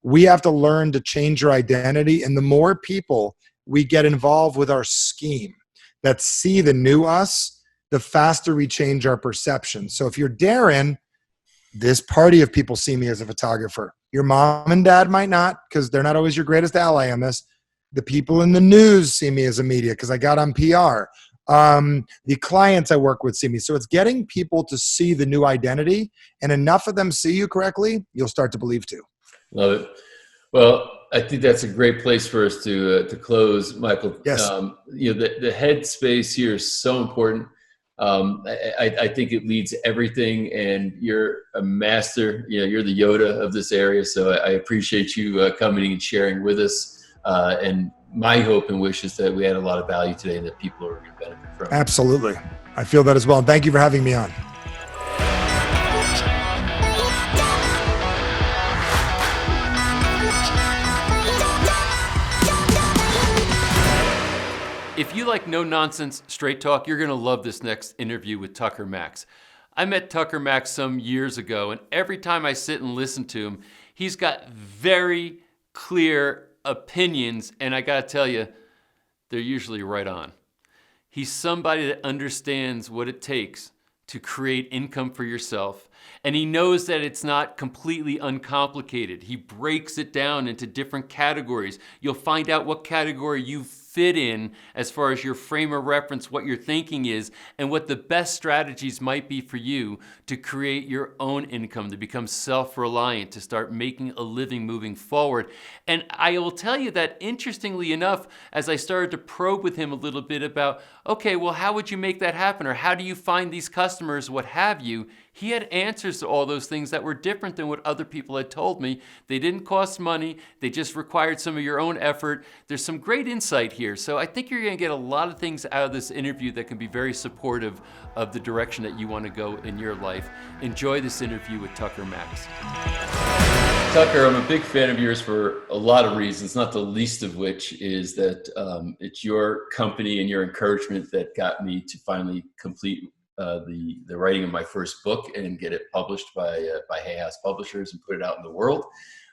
we have to learn to change your identity. And the more people we get involved with our scheme that see the new us, the faster we change our perception. So if you're Darren, this party of people see me as a photographer. Your mom and dad might not, because they're not always your greatest ally on this. The people in the news see me as a media because I got on PR. The clients I work with see me. So it's getting people to see the new identity, and enough of them see you correctly, you'll start to believe too. Love it. Well, I think that's a great place for us to close, Michael. Yes. The headspace here is so important. I think it leads everything, and you're a master. You're the Yoda of this area. So I appreciate you coming and sharing with us. And my hope and wish is that we had a lot of value today and that people are going to benefit from it. Absolutely. I feel that as well. And thank you for having me on. If you like no-nonsense straight talk, you're going to love this next interview with Tucker Max. I met Tucker Max some years ago, and every time I sit and listen to him, he's got very clear opinions, and I got to tell you, they're usually right on. He's somebody that understands what it takes to create income for yourself, and he knows that it's not completely uncomplicated. He breaks it down into different categories. You'll find out what category you fit in as far as your frame of reference, what your thinking is, and what the best strategies might be for you to create your own income, to become self-reliant, to start making a living moving forward. And I will tell you that, interestingly enough, as I started to probe with him a little bit about, okay, well, how would you make that happen? Or how do you find these customers, what have you? He had answers to all those things that were different than what other people had told me. They didn't cost money. They just required some of your own effort. There's some great insight here. So I think you're going to get a lot of things out of this interview that can be very supportive of the direction that you want to go in your life. Enjoy this interview with Tucker Max. Tucker, I'm a big fan of yours for a lot of reasons, not the least of which is that it's your company and your encouragement that got me to finally complete the writing of my first book and get it published by Hay House Publishers and put it out in the world.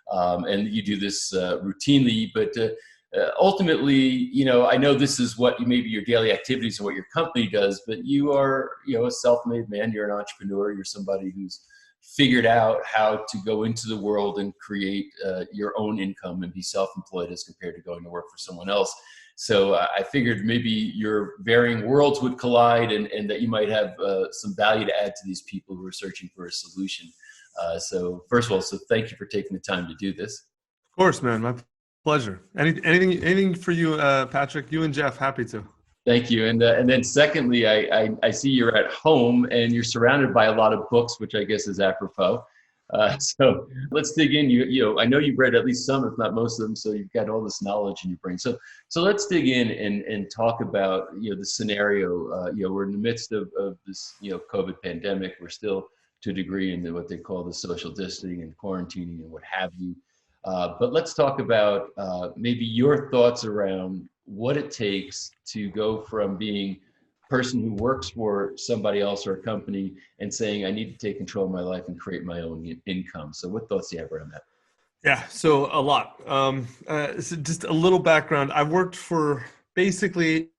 And you do this routinely, but ultimately, I know this is what maybe your daily activities and what your company does, but you are, a self-made man. You're an entrepreneur. You're somebody who's figured out how to go into the world and create your own income and be self-employed as compared to going to work for someone else. So I figured maybe your varying worlds would collide and that you might have some value to add to these people who are searching for a solution. So first of all, so thank you for taking the time to do this. Of course, man. My pleasure. Anything for you, Patrick? You and Jeff, happy to. Thank you. And then secondly, I see you're at home and you're surrounded by a lot of books, which I guess is apropos. So let's dig in. I know you've read at least some, if not most of them. So you've got all this knowledge in your brain. So let's dig in and talk about, the scenario. We're in the midst of this, COVID pandemic. We're still to a degree in what they call the social distancing and quarantining and what have you. But let's talk about maybe your thoughts around what it takes to go from being person who works for somebody else or a company and saying, I need to take control of my life and create my own income. So what thoughts do you have around that? Yeah, so a lot. So just a little background. I've worked for basically,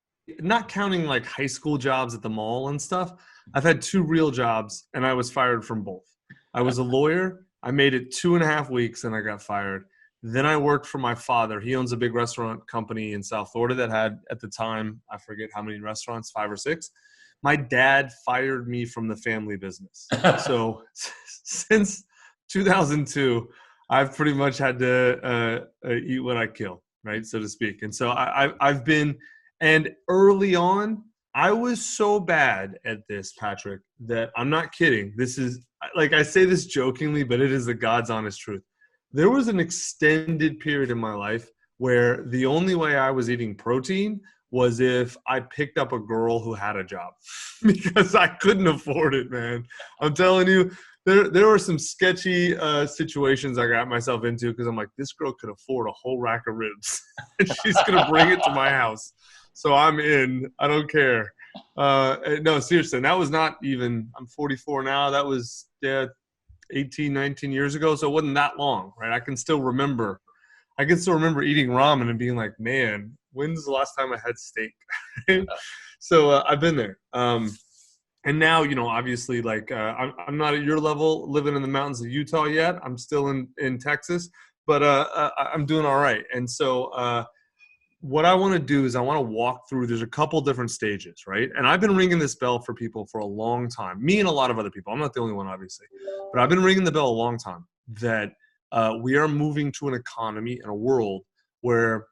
not counting like high school jobs at the mall and stuff, I've had 2 real jobs and I was fired from both. I was a lawyer. I made it 2.5 weeks and I got fired. Then I worked for my father. He owns a big restaurant company in South Florida that had, at the time, I forget how many restaurants, 5 or 6. My dad fired me from the family business. So since 2002, I've pretty much had to eat what I kill, right, so to speak. And so I've been, and early on, I was so bad at this, Patrick, that I'm not kidding. This is, like, I say this jokingly, but it is the God's honest truth. There was an extended period in my life where the only way I was eating protein was if I picked up a girl who had a job because I couldn't afford it, man. I'm telling you, there were some sketchy situations I got myself into because I'm like, this girl could afford a whole rack of ribs and she's going to bring it to my house. So I'm in. I don't care. No, seriously. And that was not even, I'm 44 now. That was 18, 19 years ago. So it wasn't that long, right? I can still remember eating ramen and being like, man, when's the last time I had steak? So I've been there. And now, obviously, like I'm not at your level living in the mountains of Utah yet. I'm still in Texas, but I'm doing all right. And so what I want to do is I want to walk through, there's a couple different stages, right? And I've been ringing this bell for people for a long time, me and a lot of other people. I'm not the only one, obviously, but I've been ringing the bell a long time that we are moving to an economy and a world where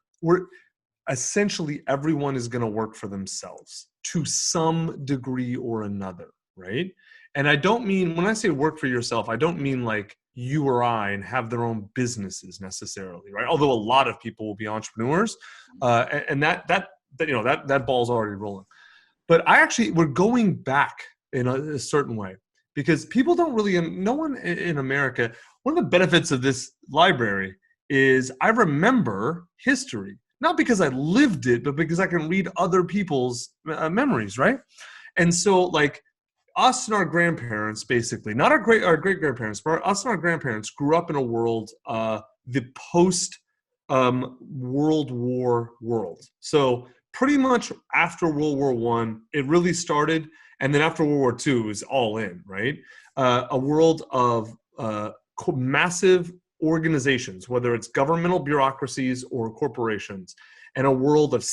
essentially everyone is going to work for themselves to some degree or another, right? And I don't mean, when I say work for yourself, I don't mean like you or I and have their own businesses necessarily, right? Although a lot of people will be entrepreneurs, and that ball's already rolling. But we're going back in a certain way because people don't really, no one in America, one of the benefits of this library is I remember history, not because I lived it, but because I can read other people's memories, right? And so like, us and our grandparents, basically, not our great-grandparents, but us and our grandparents grew up in a world, the post-World War world. So pretty much after World War I, it really started, and then after World War II, it was all in, right? A world of massive organizations, whether it's governmental bureaucracies or corporations, and a world of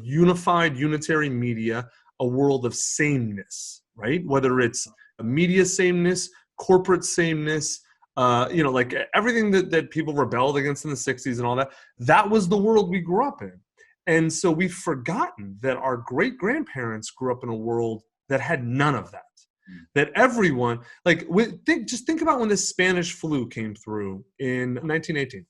unified, unitary media, a world of sameness. Right? Whether it's a media sameness, corporate sameness, like everything that people rebelled against in the 60s and all that, that was the world we grew up in. And so we've forgotten that our great-grandparents grew up in a world that had none of that. That everyone, just think about when the Spanish flu came through in 1918.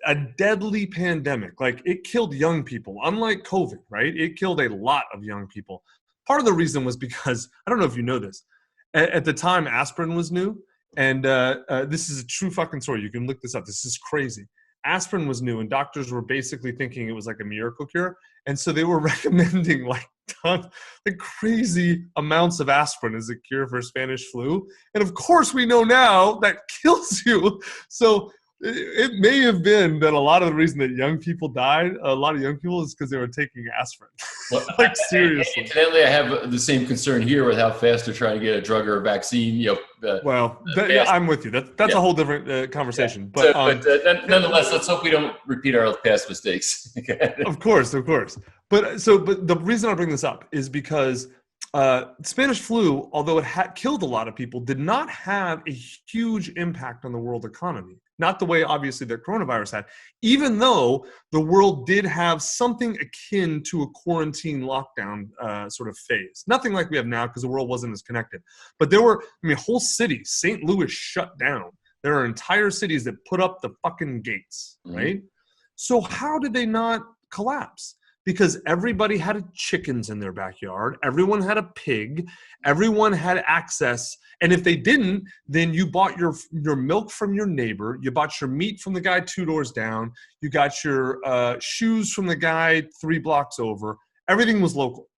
A deadly pandemic, like it killed young people, unlike COVID, right? It killed a lot of young people. Part of the reason was because, I don't know if you know this, at the time aspirin was new, and this is a true fucking story. You can look this up. This is crazy. Aspirin was new, and doctors were basically thinking it was like a miracle cure, and so they were recommending like crazy amounts of aspirin as a cure for Spanish flu. And of course, we know now that kills you. So it may have been that a lot of the reason that young people died, a lot of young people, is because they were taking aspirin. Well, like seriously. Incidentally, I have the same concern here with how fast they're trying to get a drug or a vaccine. I'm with you. That's a whole different conversation. Yeah. But nonetheless, let's hope we don't repeat our past mistakes. Of course. But the reason I bring this up is because Spanish flu, although it had killed a lot of people, did not have a huge impact on the world economy. Not the way, obviously, that coronavirus had, even though the world did have something akin to a quarantine lockdown sort of phase. Nothing like we have now because the world wasn't as connected. But there were, whole cities. St. Louis shut down. There are entire cities that put up the fucking gates, right? Mm-hmm. So how did they not collapse? Because everybody had chickens in their backyard. Everyone had a pig. Everyone had access. And if they didn't, then you bought your milk from your neighbor. You bought your meat from the guy 2 doors down. You got your shoes from the guy 3 blocks over. Everything was local,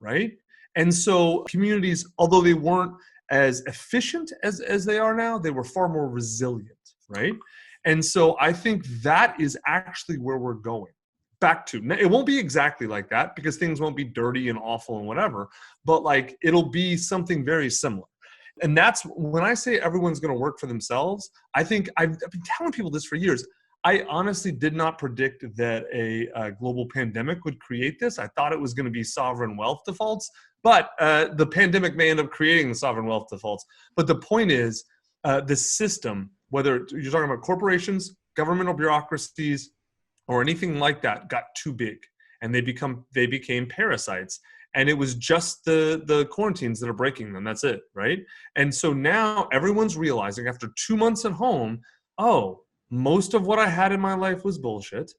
right? And so communities, although they weren't as efficient as they are now, they were far more resilient, right? And so I think that is actually where we're going. Back to, it won't be exactly like that because things won't be dirty and awful and whatever, but like it'll be something very similar. And that's when I say everyone's going to work for themselves. I think I've been telling people this for years. I honestly did not predict that a global pandemic would create this. I thought it was going to be sovereign wealth defaults, but the pandemic may end up creating the sovereign wealth defaults. But the point is, the system, whether you're talking about corporations, governmental bureaucracies, or anything like that, got too big, and they became parasites. And it was just the quarantines that are breaking them. That's it, right? And so now everyone's realizing after 2 months at home, oh, most of what I had in my life was bullshit.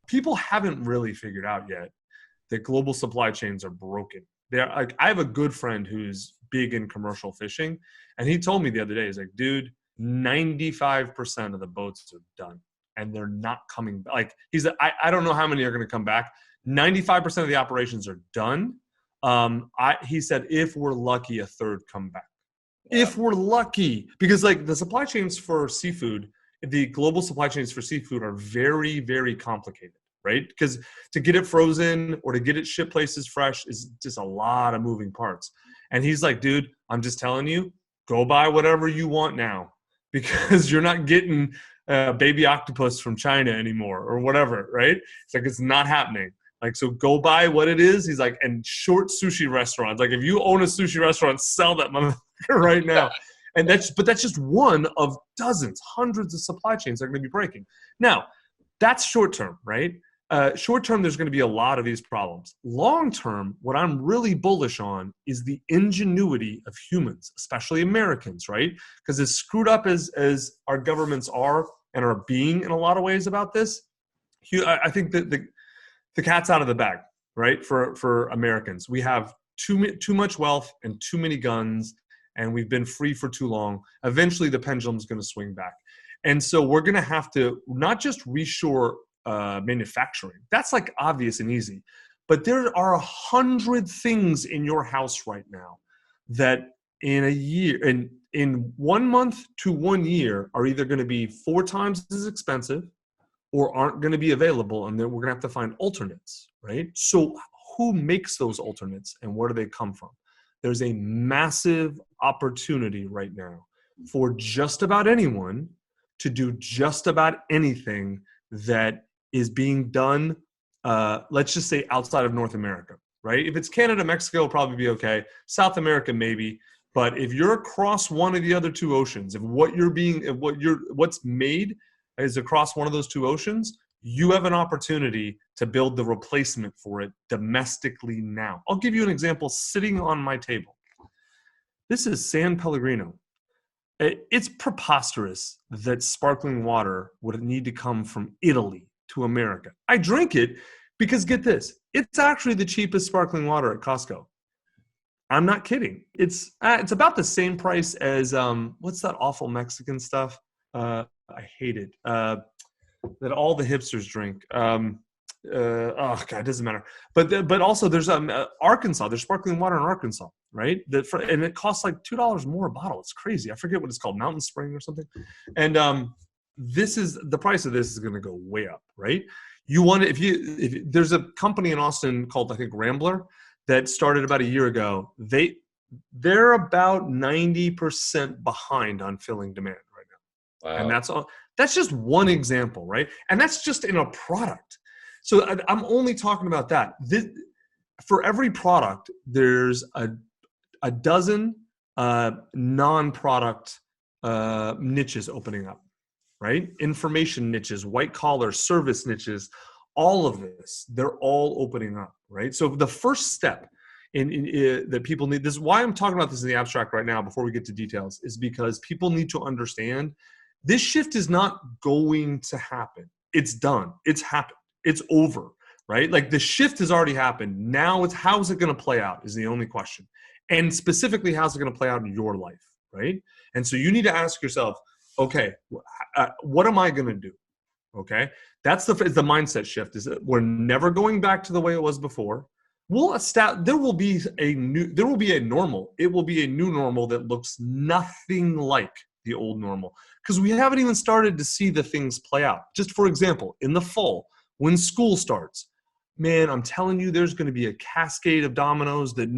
People haven't really figured out yet that global supply chains are broken. They're like, I have a good friend who's big in commercial fishing, and he told me the other day, he's like, dude, 95% of the boats are done, and they're not coming back. Like, he's like, I don't know how many are going to come back. 95% of the operations are done. He said, if we're lucky, a third come back. Wow. If we're lucky, because like the supply chains for seafood, the global supply chains for seafood are very, very complicated, right? Because to get it frozen or to get it shipped places fresh is just a lot of moving parts. And he's like, dude, I'm just telling you, go buy whatever you want now, because you're not getting baby octopus from China anymore or whatever, right? It's like, it's not happening. Like, so go buy what it is. He's like, and short sushi restaurants. Like, if you own a sushi restaurant, sell that motherfucker right now. And that's just one of dozens, hundreds of supply chains that are going to be breaking. Now, that's short term, right? Short term, there's going to be a lot of these problems. Long term, what I'm really bullish on is the ingenuity of humans, especially Americans, right? Because as screwed up as our governments are and are being in a lot of ways about this, I think that the cat's out of the bag, right? For Americans, we have too much wealth and too many guns, and we've been free for too long. Eventually, the pendulum's going to swing back, and so we're going to have to not just reshore manufacturing. That's like obvious and easy, but there are 100 things in your house right now that in a year, in 1 month to 1 year, are either going to be 4 times as expensive or aren't going to be available, and then we're going to have to find alternates, right? So who makes those alternates, and where do they come from? There's a massive opportunity right now for just about anyone to do just about anything that is being done, let's just say outside of North America, right? If it's Canada, Mexico, it'll probably be okay. South America, maybe. But if you're across one of the other 2 oceans, if what's made is across one of those 2 oceans, you have an opportunity to build the replacement for it domestically now. I'll give you an example sitting on my table. This is San Pellegrino. It's preposterous that sparkling water would need to come from Italy to America. I drink it because, get this, it's actually the cheapest sparkling water at Costco. I'm not kidding. It's about the same price as what's that awful Mexican stuff? I hate it. That all the hipsters drink. Oh God, it doesn't matter. But also there's Arkansas. There's sparkling water in Arkansas, right? And it costs like $2 more a bottle. It's crazy. I forget what it's called, Mountain Spring or something. And this is the price of this is going to go way up, right? You want to, if there's a company in Austin called, I think, Rambler, that started about a year ago. They're about 90% behind on filling demand right now. Wow. And that's all. That's just one example, right? And that's just in a product. So I'm only talking about that. For every product, there's a dozen non-product niches opening up, right? Information niches, white collar, service niches, all of this, they're all opening up, right? So the first step that people need, this is why I'm talking about this in the abstract right now before we get to details, is because people need to understand this shift is not going to happen. It's done. It's happened. It's over, right? Like the shift has already happened. Now it's how's it going to play out is the only question. And specifically, how's it going to play out in your life, right? And so you need to ask yourself, okay, what am I going to do? Okay, that's the mindset shift. Is that we're never going back to the way it was before. There will be a normal. It will be a new normal that looks nothing like the old normal, because we haven't even started to see the things play out. Just for example, in the fall, when school starts, man, I'm telling you, there's going to be a cascade of dominoes that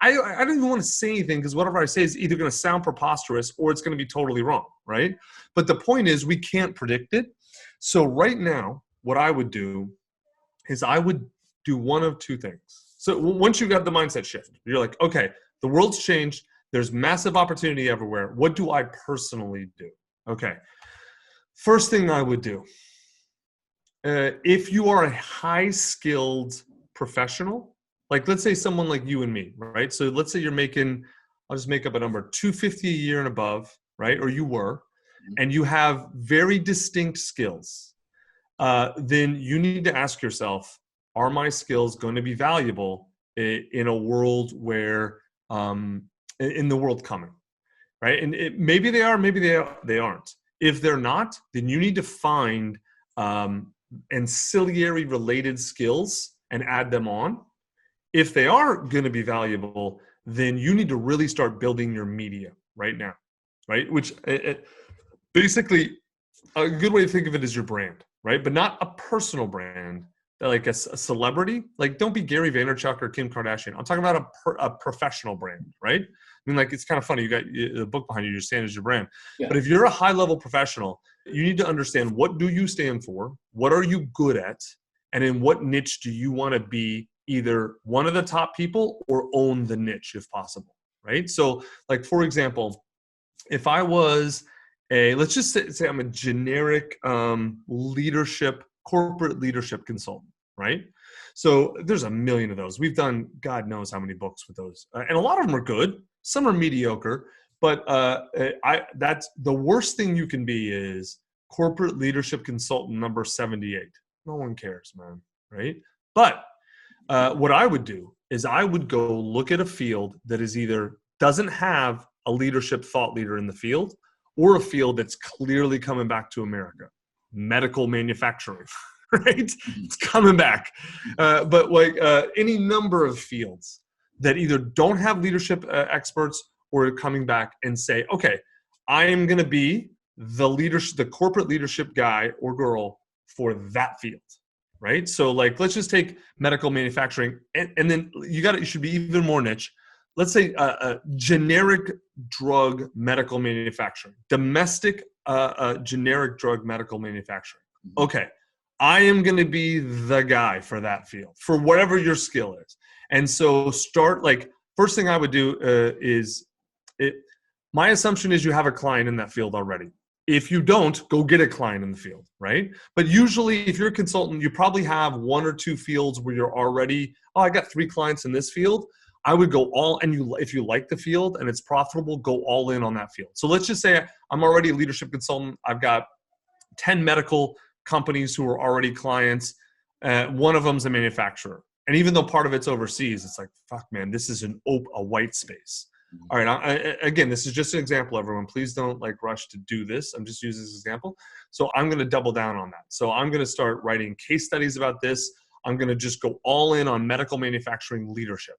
I don't even want to say anything because whatever I say is either going to sound preposterous or it's going to be totally wrong, right? But the point is we can't predict it. So right now, what I would do is I would do one of two things. So once you got the mindset shift, you're like, okay, the world's changed. There's massive opportunity everywhere. What do I personally do? Okay. First thing I would do, if you are a high-skilled professional, like let's say someone like you and me, right? So let's say you're making, I'll just make up a number, $250 a year and above, right? Or you were, and you have very distinct skills. Then you need to ask yourself, are my skills going to be valuable in a world where, in the world coming, right? And maybe they are, maybe they aren't. If they're not, then you need to find ancillary related skills and add them on. If they are going to be valuable, then you need to really start building your media right now, right? Which basically a good way to think of it is your brand, right? But not a personal brand, like a celebrity. Like don't be Gary Vaynerchuk or Kim Kardashian. I'm talking about a professional brand, right? I mean, like it's kind of funny. You got the book behind you. Your stand is your brand. Yeah. But if you're a high-level professional, you need to understand what do you stand for? What are you good at? And in what niche do you want to be either one of the top people or own the niche if possible, right? So like, for example, if I was let's just say I'm a generic corporate leadership consultant, right? So there's a million of those. We've done God knows how many books with those. And a lot of them are good. Some are mediocre. But that's the worst thing you can be is corporate leadership consultant number 78. No one cares, man, right? But what I would do is I would go look at a field that is either doesn't have a leadership thought leader in the field or a field that's clearly coming back to America. Medical manufacturing, right? It's coming back. But like any number of fields that either don't have leadership experts or are coming back and say, okay, I am going to be the corporate leadership guy or girl for that field, right? So like, let's just take medical manufacturing and then you should be even more niche. Let's say generic drug medical manufacturing, domestic generic drug medical manufacturing. Okay, I am going to be the guy for that field, for whatever your skill is. And so start like, first thing I would do my assumption is you have a client in that field already. If you don't, go get a client in the field, right? But usually if you're a consultant, you probably have one or two fields where you're already, I got 3 clients in this field. I would go if you like the field and it's profitable, go all in on that field. So let's just say I'm already a leadership consultant. I've got 10 medical companies who are already clients. One of them's a manufacturer. And even though part of it's overseas, it's like, fuck, man, this is a white space. All right. Again, this is just an example, everyone. Please don't like rush to do this. I'm just using this example. So I'm going to double down on that. So I'm going to start writing case studies about this. I'm going to just go all in on medical manufacturing leadership.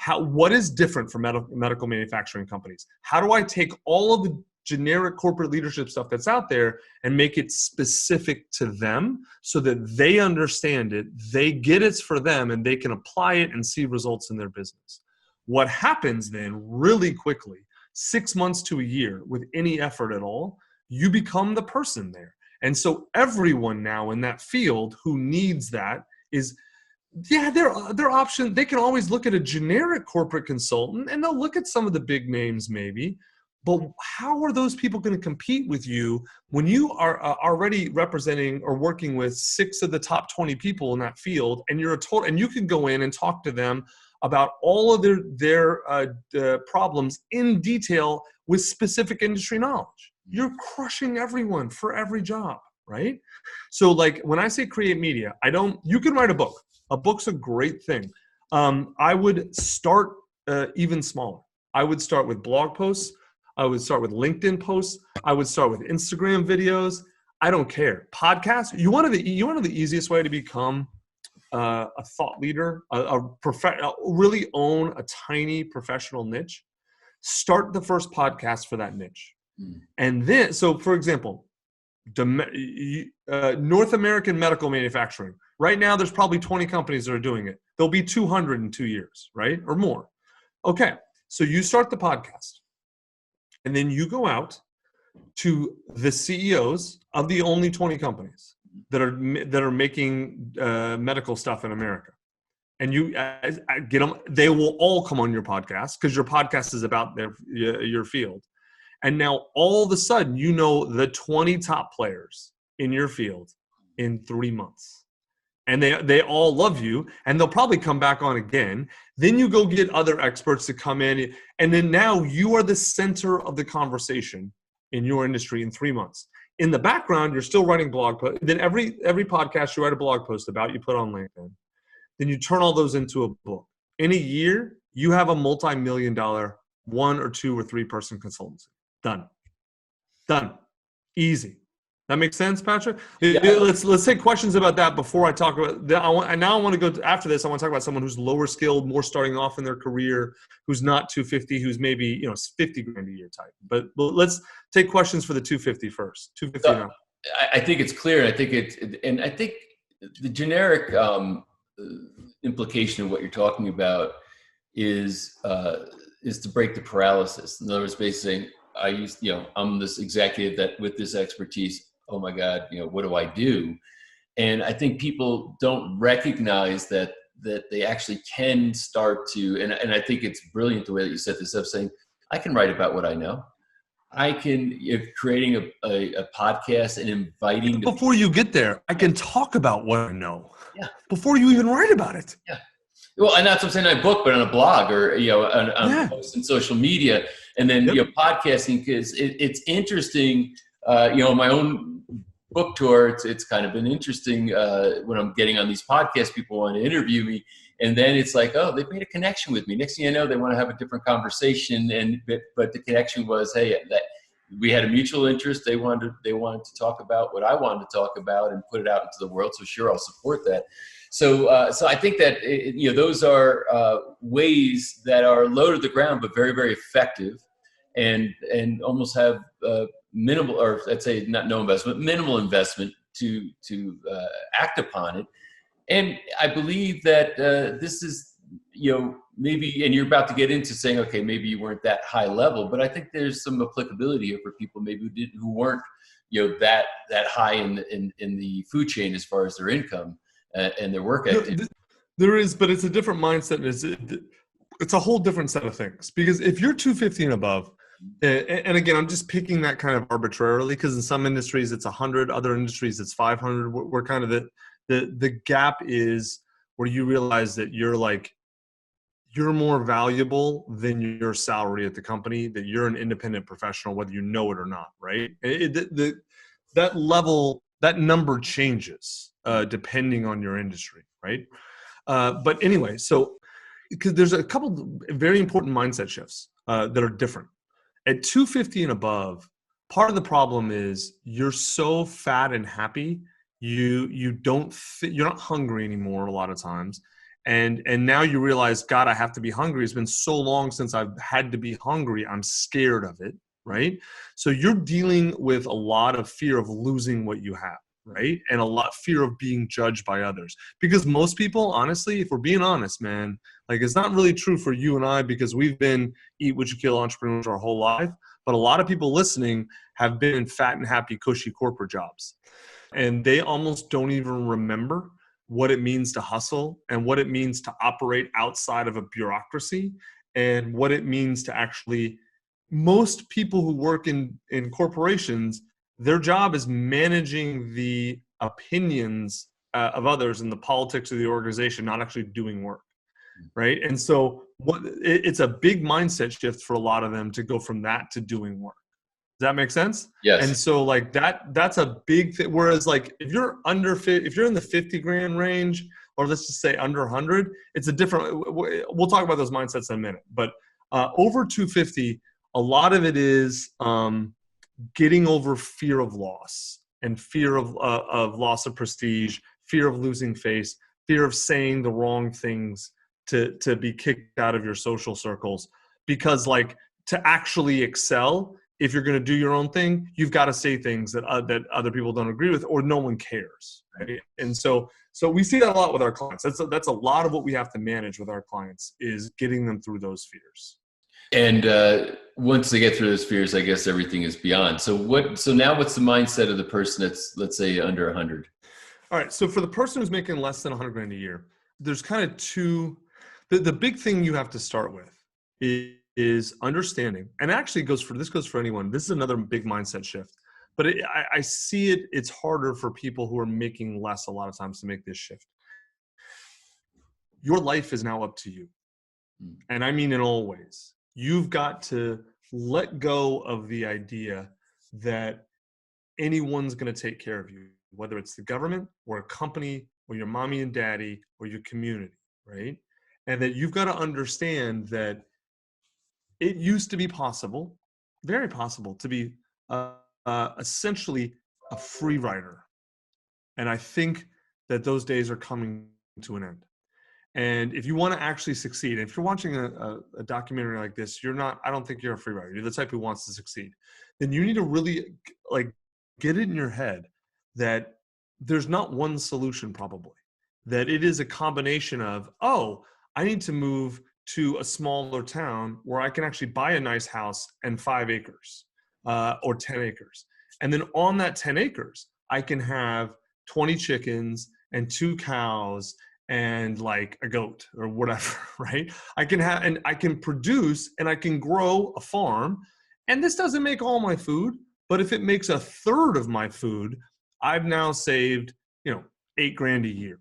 What is different from medical manufacturing companies? How do I take all of the generic corporate leadership stuff that's out there and make it specific to them so that they understand it, they get it's for them, and they can apply it and see results in their business? What happens then really quickly, 6 months to a year, with any effort at all, you become the person there. And so everyone now in that field who needs that is, their option. They can always look at a generic corporate consultant and they'll look at some of the big names maybe, but how are those people going to compete with you when you are already representing or working with 6 of the top 20 people in that field, and and you can go in and talk to them about all of their problems in detail with specific industry knowledge. You're crushing everyone for every job, right? So like when I say create media, you can write a book. A book's a great thing. I would start even smaller. I would start with blog posts. I would start with LinkedIn posts. I would start with Instagram videos. I don't care. Podcasts. You want to the easiest way to become a thought leader, really own a tiny professional niche. Start the first podcast for that niche, and then so for example, North American medical manufacturing. Right now, there's probably 20 companies that are doing it. There'll be 200 in 2 years, right? Or more. Okay. So you start the podcast and then you go out to the CEOs of the only 20 companies that are making medical stuff in America. And you get them, they will all come on your podcast because your podcast is about your field. And now all of a sudden, you know the 20 top players in your field in 3 months. And they all love you, and they'll probably come back on again. Then you go get other experts to come in, and then now you are the center of the conversation in your industry in 3 months. In the background, you're still writing blog posts. Then every podcast you write a blog post about, you put on LinkedIn. Then you turn all those into a book. In a year, you have a multi-million-dollar 1 or 2 or 3 person consultancy. Done. Easy. That makes sense, Patrick? Yeah. Let's take questions about that before I talk about that. I want to go after this. I want to talk about someone who's lower skilled, more starting off in their career, who's not 250, who's maybe 50 grand a year type. But let's take questions for the 250 first. 250. So, I think it's clear. I think the generic implication of what you're talking about is to break the paralysis. In other words, basically, I'm this executive that with this expertise. Oh my God, what do I do? And I think people don't recognize that they actually can start to, and I think it's brilliant the way that you set this up, saying, I can write about what I know. I can, if creating a podcast and inviting. Before you get there, I can talk about what I know. Yeah. Before you even write about it. Yeah. Well, and that's what I'm saying, not a book, but on a blog or, on a post in social media. And then, podcasting, because it's interesting, my own book tour, it's kind of been interesting when I'm getting on these podcasts, people want to interview me. And then it's like, oh, they've made a connection with me. Next thing I know, they want to have a different conversation. But the connection was, hey, that we had a mutual interest. They wanted to talk about what I wanted to talk about and put it out into the world. So sure, I'll support that. So I think that those are ways that are low to the ground, but very, very effective, and almost have minimal, or let's say not no investment, minimal investment to act upon it. And I believe that this is, maybe, and you're about to get into saying, okay, maybe you weren't that high level, but I think there's some applicability here for people maybe who weren't, that high in the food chain as far as their income and their work activity. There is, but it's a different mindset. It's a whole different set of things, because if you're 250 and above, and again, I'm just picking that kind of arbitrarily, because in some industries it's 100, other industries it's 500. We're kind of the gap is where you realize that you're more valuable than your salary at the company, that you're an independent professional, whether you know it or not, right? That level, that number changes depending on your industry, right? But anyway, so because there's a couple very important mindset shifts that are different. At 250 and above, part of the problem is you're so fat and happy, you're not hungry anymore a lot of times. And now you realize, God, I have to be hungry. It's been so long since I've had to be hungry. I'm scared of it, right? So you're dealing with a lot of fear of losing what you have, right? And a lot fear of being judged by others. Because most people, honestly, if we're being honest, man, it's not really true for you and I, because we've been eat what you kill entrepreneurs our whole life. But a lot of people listening have been in fat and happy, cushy corporate jobs. And they almost don't even remember what it means to hustle and what it means to operate outside of a bureaucracy and what it means to actually, most people who work in corporations, their job is managing the opinions of others and the politics of the organization, not actually doing work, right? And so it's a big mindset shift for a lot of them to go from that to doing work. Does that make sense? Yes. And so that's a big thing. Whereas if you're in the 50 grand range, or let's just say under 100, it's a different, we'll talk about those mindsets in a minute. But over 250, a lot of it is getting over fear of loss and fear of loss of prestige, fear of losing face, fear of saying the wrong things to be kicked out of your social circles. Because to actually excel if you're going to do your own thing, you've got to say things that other people don't agree with, or no one cares, right? And so we see that a lot with our clients. That's a lot of what we have to manage with our clients, is getting them through those fears. And once they get through those fears, I guess everything is beyond. So now what's the mindset of the person that's, let's say, under 100? All right. So for the person who's making less than 100 grand a year, there's kind of two. The big thing you have to start with is understanding, and actually this goes for anyone. This is another big mindset shift, but I see it. It's harder for people who are making less a lot of times to make this shift. Your life is now up to you. And I mean in all ways. You've got to let go of the idea that anyone's going to take care of you, whether it's the government or a company or your mommy and daddy or your community, right? And that you've got to understand that it used to be possible, very possible, to be essentially a free rider. And I think that those days are coming to an end. And if you want to actually succeed, if you're watching a documentary like this, I don't think you're a free rider. You're the type who wants to succeed. Then you need to really get it in your head that there's not one solution, probably. That it is a combination of, I need to move to a smaller town where I can actually buy a nice house and 5 acres or 10 acres. And then on that 10 acres, I can have 20 chickens and 2 cows and like a goat or whatever, right? I can produce and I can grow a farm. And this doesn't make all my food, but if it makes a third of my food, I've now saved, $8 grand a year,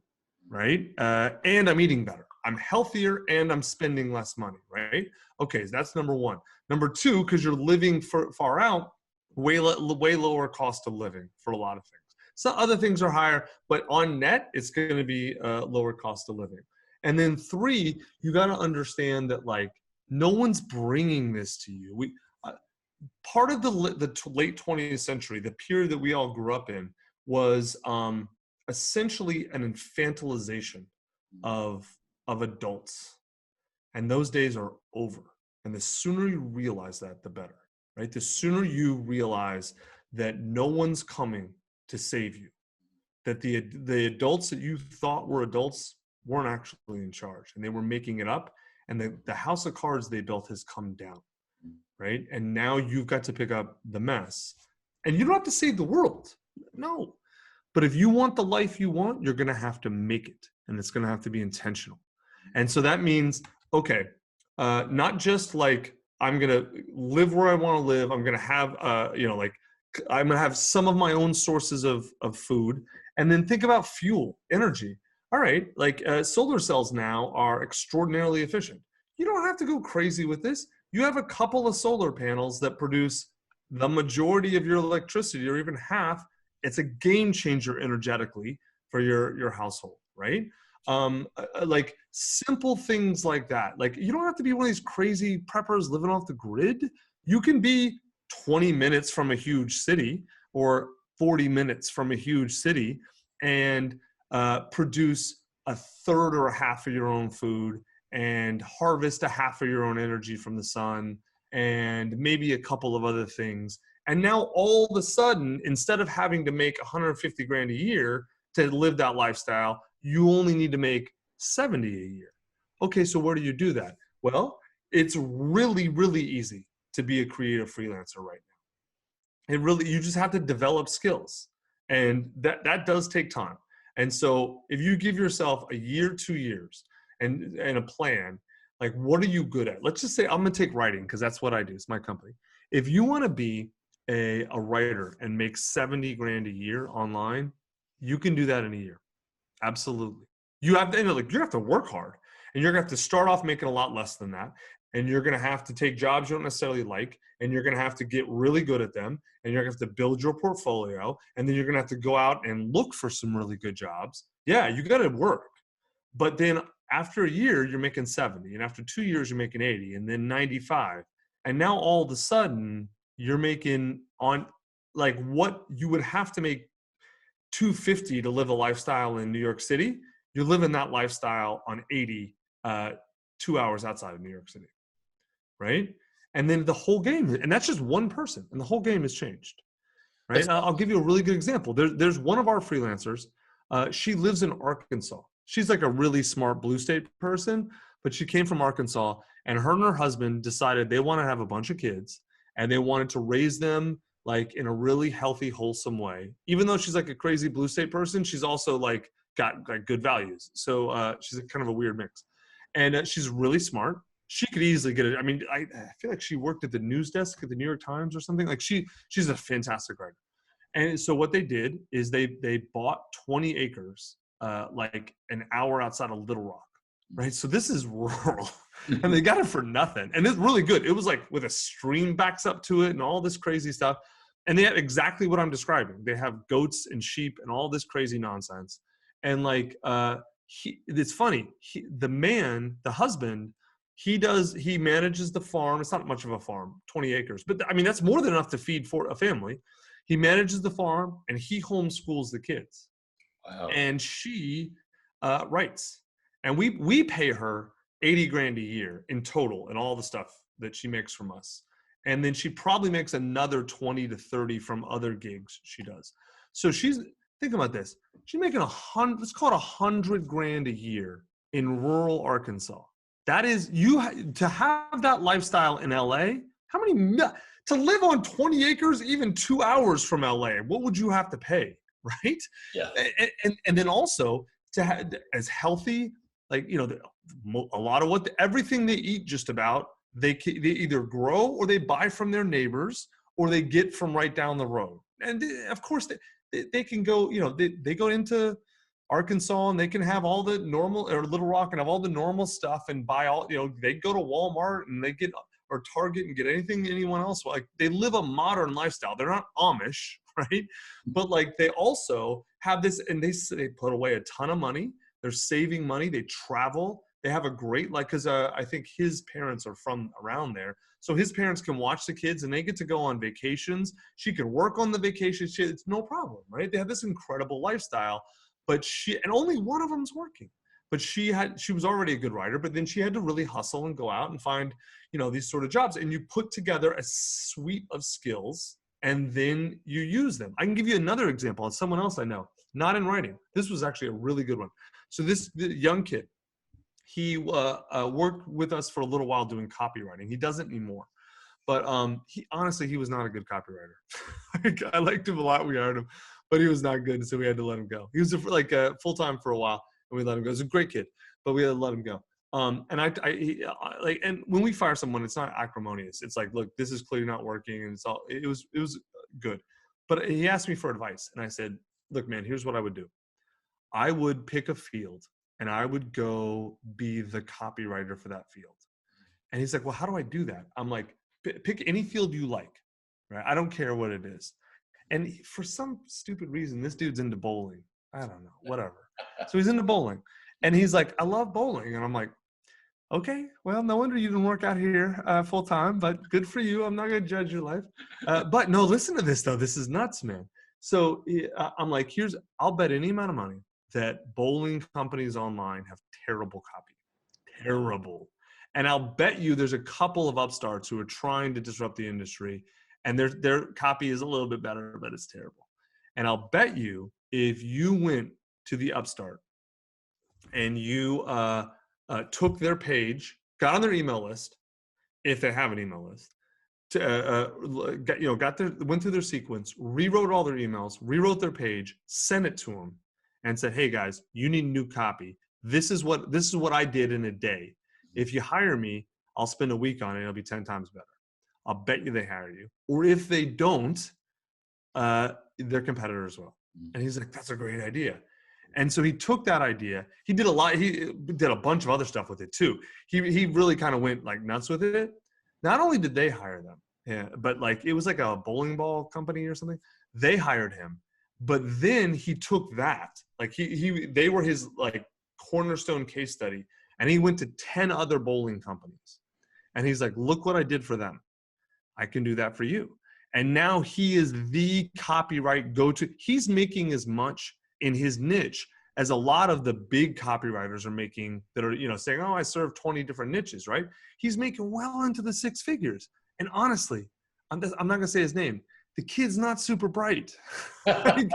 right? And I'm eating better. I'm healthier and I'm spending less money, right? Okay, so that's number one. Number two, because you're living far out, way lower cost of living for a lot of things. Some other things are higher, but on net, it's going to be lower cost of living. And then 3, you got to understand that no one's bringing this to you. Part of the late 20th century, the period that we all grew up in, was essentially an infantilization of adults. And those days are over. And the sooner you realize that, the better, right? The sooner you realize that no one's coming to save you, that the adults that you thought were adults weren't actually in charge, and they were making it up, and the house of cards they built has come down, right? And now you've got to pick up the mess, and you don't have to save the world, no, but if you want the life you want, you're going to have to make it, and it's going to have to be intentional. And so that means, not just I'm going to live where I want to live, I'm going to have I'm going to have some of my own sources of food, and then think about fuel, energy. All right, solar cells now are extraordinarily efficient. You don't have to go crazy with this. You have a couple of solar panels that produce the majority of your electricity, or even half. It's a game changer energetically for your household, right? Simple things like that. You don't have to be one of these crazy preppers living off the grid. You can be 20 minutes from a huge city or 40 minutes from a huge city and produce a third or a half of your own food and harvest a half of your own energy from the sun and maybe a couple of other things. And now all of a sudden, instead of having to make 150 grand a year to live that lifestyle, you only need to make 70 a year. Okay, so where do you do that? Well, it's really, really easy to be a creative freelancer right now. You just have to develop skills, and that does take time. And so if you give yourself a year, 2 years and a plan, what are you good at? Let's just say I'm going to take writing, because that's what I do. It's my company. If you want to be a writer and make 70 grand a year online, you can do that in a year. Absolutely. You have to work hard, and you're going to have to start off making a lot less than that. And you're going to have to take jobs you don't necessarily like, and you're going to have to get really good at them, and you're going to have to build your portfolio, and then you're going to have to go out and look for some really good jobs. Yeah, you got to work. But then after a year, you're making 70, and after 2 years, you're making 80, and then 95. And now all of a sudden, you're making on what you would have to make $250 to live a lifestyle in New York City. You're living that lifestyle on 80, 2 hours outside of New York City. Right? And then the whole game, and that's just one person, and the whole game has changed, right? I'll give you a really good example. There's one of our freelancers. She lives in Arkansas. She's like a really smart blue state person, but she came from Arkansas, and her husband decided they want to have a bunch of kids, and they wanted to raise them like in a really healthy, wholesome way. Even though she's like a crazy blue state person, she's also like got like good values. So she's kind of a weird mix, and she's really smart. She could easily get it. I mean, I feel like she worked at the news desk at the New York Times or something. Like she's a fantastic writer. And so what they did is they bought 20 acres, like an hour outside of Little Rock, right? So this is rural, and they got it for nothing. And it's really good. It was like with a stream backs up to it and all this crazy stuff. And they have exactly what I'm describing. They have goats and sheep and all this crazy nonsense. And like, it's funny. The husband, he manages the farm. It's not much of a farm, 20 acres, but I mean, that's more than enough to feed for a family. He manages the farm and he homeschools the kids. Wow. And she writes, and we pay her 80 grand a year in total and all the stuff that she makes from us. And then she probably makes another 20 to 30 from other gigs she does. So think about this. She's making let's call it 100 grand a year in rural Arkansas. That is, to have that lifestyle in LA, to live on 20 acres, even 2 hours from LA, what would you have to pay, right? Yeah. And then also to have as healthy, like, you know, a lot of everything they eat just about, they either grow or they buy from their neighbors or they get from right down the road. And of course they can go, you know, they go into Arkansas and they can have all the normal, or Little Rock and have all the normal stuff and buy all, you know, they go to Walmart and they get, or Target and get anything anyone else. Like, they live a modern lifestyle. They're not Amish, right? But like, they also have this, and they put away a ton of money. They're saving money. They travel. They have a great, like, because I think his parents are from around there. So his parents can watch the kids and they get to go on vacations. She can work on the vacations. It's no problem, right? They have this incredible lifestyle, but and only one of them's working. But she was already a good writer, but then she had to really hustle and go out and find, you know, these sort of jobs. And you put together a suite of skills and then you use them. I can give you another example of someone else I know, not in writing. This was actually a really good one. So the young kid, he worked with us for a little while doing copywriting. He doesn't anymore. But he was not a good copywriter. I liked him a lot. We hired him, but he was not good. So we had to let him go. He was full-time for a while. And we let him go. He's a great kid, but we had to let him go. And when we fire someone, it's not acrimonious. It's like, look, this is clearly not working, and it was good. But he asked me for advice, and I said, look, man, here's what I would do. I would pick a field, and I would go be the copywriter for that field. And he's like, well, how do I do that? I'm like, pick any field you like, right? I don't care what it is. And for some stupid reason, this dude's into bowling. I don't know, whatever. So he's into bowling, and he's like, I love bowling. And I'm like, okay, well, no wonder you didn't work out here full time, but good for you. I'm not going to judge your life. But no, listen to this though. This is nuts, man. So I'm like, I'll bet any amount of money that bowling companies online have terrible copy, terrible. And I'll bet you there's a couple of upstarts who are trying to disrupt the industry, and their copy is a little bit better, but it's terrible. And I'll bet you if you went to the upstart and you took their page, got on their email list, if they have an email list, went through their sequence, rewrote all their emails, rewrote their page, sent it to them, and said, "Hey guys, you need new copy. This is what I did in a day. If you hire me, I'll spend a week on it. It'll be 10 times better. I'll bet you they hire you. Or if they don't, their competitors will." And he's like, "That's a great idea." And so he took that idea. He did a bunch of other stuff with it too. He really kind of went like nuts with it. Not only did they hire them, but like it was like a bowling ball company or something. They hired him, but then he took that, like they were his like cornerstone case study, and he went to 10 other bowling companies, and he's like, "Look what I did for them. I can do that for you." And now he is the copyright go-to. He's making as much in his niche as a lot of the big copywriters are making that are, saying, "Oh, I serve 20 different niches," right? He's making well into the 6 figures. And honestly, I'm not going to say his name. The kid's not super bright. Like,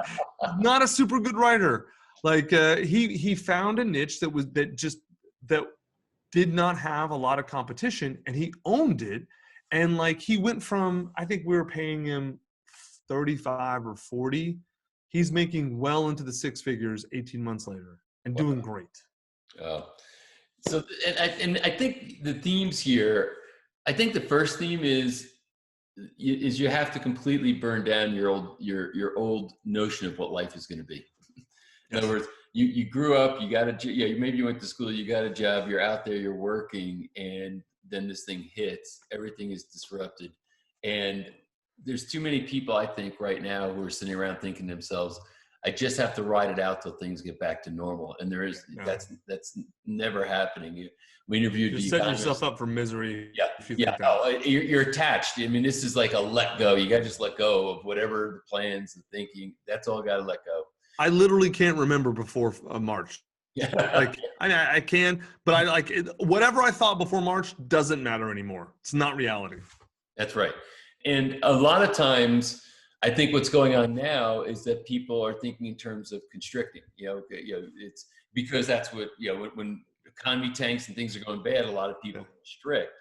not a super good writer. Like he found a niche that did not have a lot of competition, and he owned it. And like he went from, I think we were paying him 35 or 40. He's making well into the six figures 18 months later and doing great. So, and I think the themes here, I think the first theme is you have to completely burn down your old notion of what life is going to be. In other words, you grew up, you got maybe you went to school, you got a job, you're out there, you're working, and then this thing hits, everything is disrupted. And there's too many people, I think, right now who are sitting around thinking to themselves, I just have to ride it out till things get back to normal. And that's never happening. We interviewed you set yourself up for misery. You're attached. I mean, this is like a let go. You got to just let go of whatever the plans and thinking. That's all got to let go. I literally can't remember before March. Yeah. Like I can, but I like whatever I thought before March doesn't matter anymore. It's not reality. That's right. And a lot of times, I think what's going on now is that people are thinking in terms of constricting. It's because that's what when economy tanks and things are going bad, a lot of people constrict.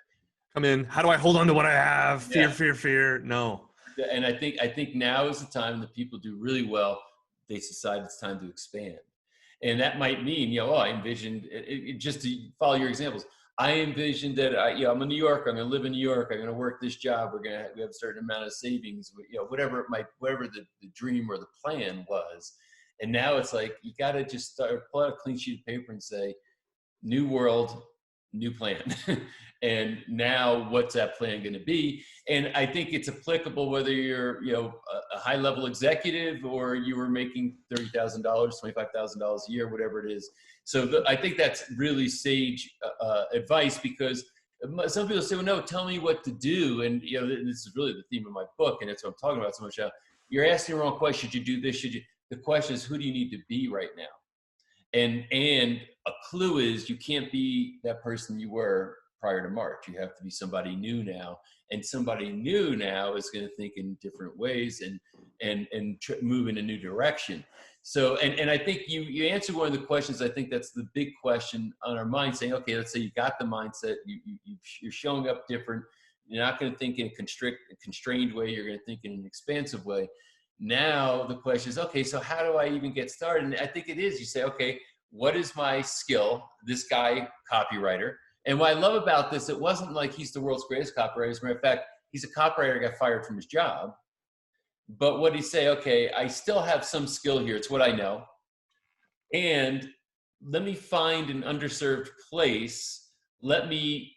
Come in. How do I hold on to what I have? Fear. No. And I think now is the time that people do really well. They decide it's time to expand, and that might mean I envisioned just to follow your examples. I envisioned that I'm in New York. I'm going to live in New York. I'm going to work this job. We have a certain amount of savings. Whatever the dream or the plan was. And now it's like you got to just pull out a clean sheet of paper and say, "New world, new plan." And now, what's that plan going to be? And I think it's applicable whether you're a high level executive or you were making $30,000, $25,000 a year, whatever it is. So I think that's really sage advice, because some people say, well, no, tell me what to do. And, this is really the theme of my book. And that's what I'm talking about so much now. You're asking the wrong question. Should you do this? The question is, who do you need to be right now? And a clue is you can't be that person you were prior to March. You have to be somebody new now. And somebody new now is going to think in different ways and move in a new direction. So, and I think you answered one of the questions. I think that's the big question on our mind, saying, okay, let's say you got the mindset, you're showing up different. You're not going to think in a constrained way. You're going to think in an expansive way. Now the question is, okay, so how do I even get started? And I think it is, you say, okay, what is my skill? This guy, copywriter. And what I love about this, it wasn't like he's the world's greatest copywriter. As a matter of fact, he's a copywriter who got fired from his job. But what did he say? Okay, I still have some skill here. It's what I know. And let me find an underserved place. Did he